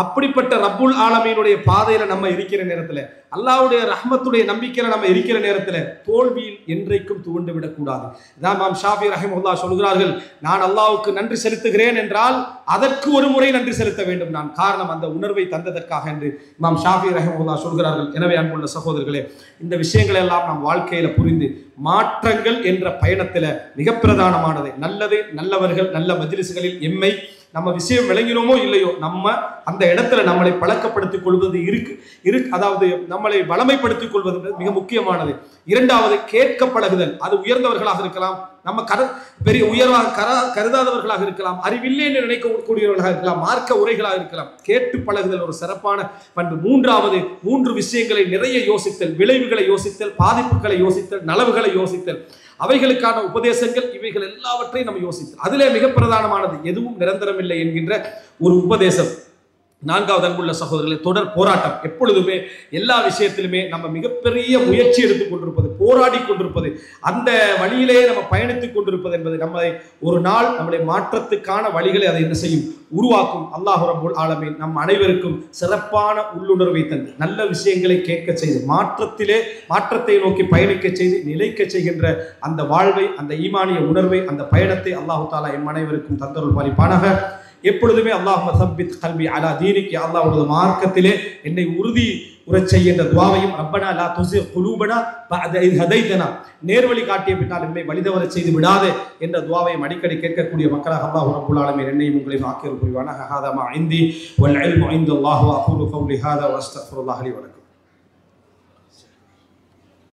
அப்படிப்பட்ட ரப்புல் ஆலமீனுடைய பாதையில நம்ம இருக்கிற நேரத்துல, அல்லாஹ்வுடைய ரஹ்மத்துடைய நம்பிக்கையில நம்ம இருக்கிற நேரத்துல தோல்வியில் என்றைக்கும் துவண்டு விடக்கூடாது. இமாம் ஷாஃபி ரஹிமஹுல்லாஹ் சொல்கிறார்கள், நான் அல்லாஹ்வுக்கு நன்றி செலுத்துகிறேன் என்றால் அதற்கு ஒரு முறை நன்றி செலுத்த வேண்டும் நான், காரணம் அந்த உணர்வை தந்ததற்காக என்று இமாம் ஷாஃபி ரஹிமஹுல்லாஹ் சொல்கிறார்கள். எனவே அன்புள்ள சகோதரர்களே, இந்த விஷயங்களை எல்லாம் நாம் வாழ்க்கையில புரிந்து மாற்றங்கள் என்ற பயணத்துல மிக பிரதானமானது நல்லது. நல்லவர்கள் நல்ல மஜ்லிஸ்களில் எம்மை நம்ம விஷயம் விளங்கினோமோ இல்லையோ நம்ம அந்த இடத்துல நம்மளை பழக்கப்படுத்திக் கொள்வது அதாவது நம்மளை வளமைப்படுத்திக் கொள்வது மிக முக்கியமானது. இரண்டாவது, கேட்க பழகுதல். அது உயர்ந்தவர்களாக இருக்கலாம், நம்ம பெரிய உயர்வாக கருதாதவர்களாக இருக்கலாம், அறிவில்லை என்று நினைக்கக்கூடியவர்களாக இருக்கலாம், மார்க்க உரைகளாக இருக்கலாம். கேட்டு பழகுதல் ஒரு சிறப்பான பண்பு. மூன்றாவது, 3 விஷயங்களை நிறைய யோசித்தல், விளைவுகளை யோசித்தல், பாதிப்புகளை யோசித்தல், நலவுகளை யோசித்தல், அவைகளுக்கான உபதேசங்கள், இவைகள் எல்லாவற்றையும் நம்ம யோசித்தல். அதிலே மிக பிரதானமானது எதுவும் நிரந்தரம் இல்லை என்கின்ற ஒரு உபதேசம். 4வது அன்புள்ள சகோதரர்களை, தொடர் போராட்டம். எப்பொழுதுமே எல்லா விஷயத்திலுமே நம்ம மிகப்பெரிய முயற்சி எடுத்துக் கொண்டிருப்பது, போராடி கொண்டிருப்பது, அந்த வழியிலே நம்ம பயணித்துக் கொண்டிருப்பது என்பது நம்மை ஒரு நாள் நம்முடைய மாற்றத்துக்கான வழிகளை அதை என்ன செய்யும், உருவாக்கும். அல்லாஹ் ரப்புல் ஆலமீன் நம் அனைவருக்கும் சிறப்பான உள்ளுணர்வை தந்து நல்ல விஷயங்களை கேட்க செய்து மாற்றத்தை நோக்கி பயணிக்க செய்து நிலைக்க செய்கின்ற அந்த வாழ்வை, அந்த ஈமானிய உணர்வை, அந்த பயணத்தை அல்லாஹு தஆலா எம் அனைவருக்கும் தந்தருள் பாலிப்பானாக. எப்பொழுதுமே அல்லாஹும்ம சப்பித் கல்பி அலா தீனிக், அல்லாஹ்வுடைய மார்க்கத்திலே என்னை உறுதி உறச் செய்கின்ற துஆவையும், ரப்பனா லா துஸிக் குலூபனா பஅத இத் ஹதைதனா, நேர்வழி காட்டிய பின்னால் என்னை வழிதவறச் செய்து விடாதே என்ற துஆவையும் அடிக்கடி கேட்கக்கூடிய மக்களாக அல்லாஹ் ரப்புல் ஆலமீன் என்னையும் உங்களையும் ஆக்கியருள் புரிவானாக. ஹாதா மா இந்தி வல் இல்மு இன்தல்லாஹி வ அகூலு கௌலி ஹாதா வ அஸ்தக்ஃபிருல்லாஹ் லி வ லக்கும்.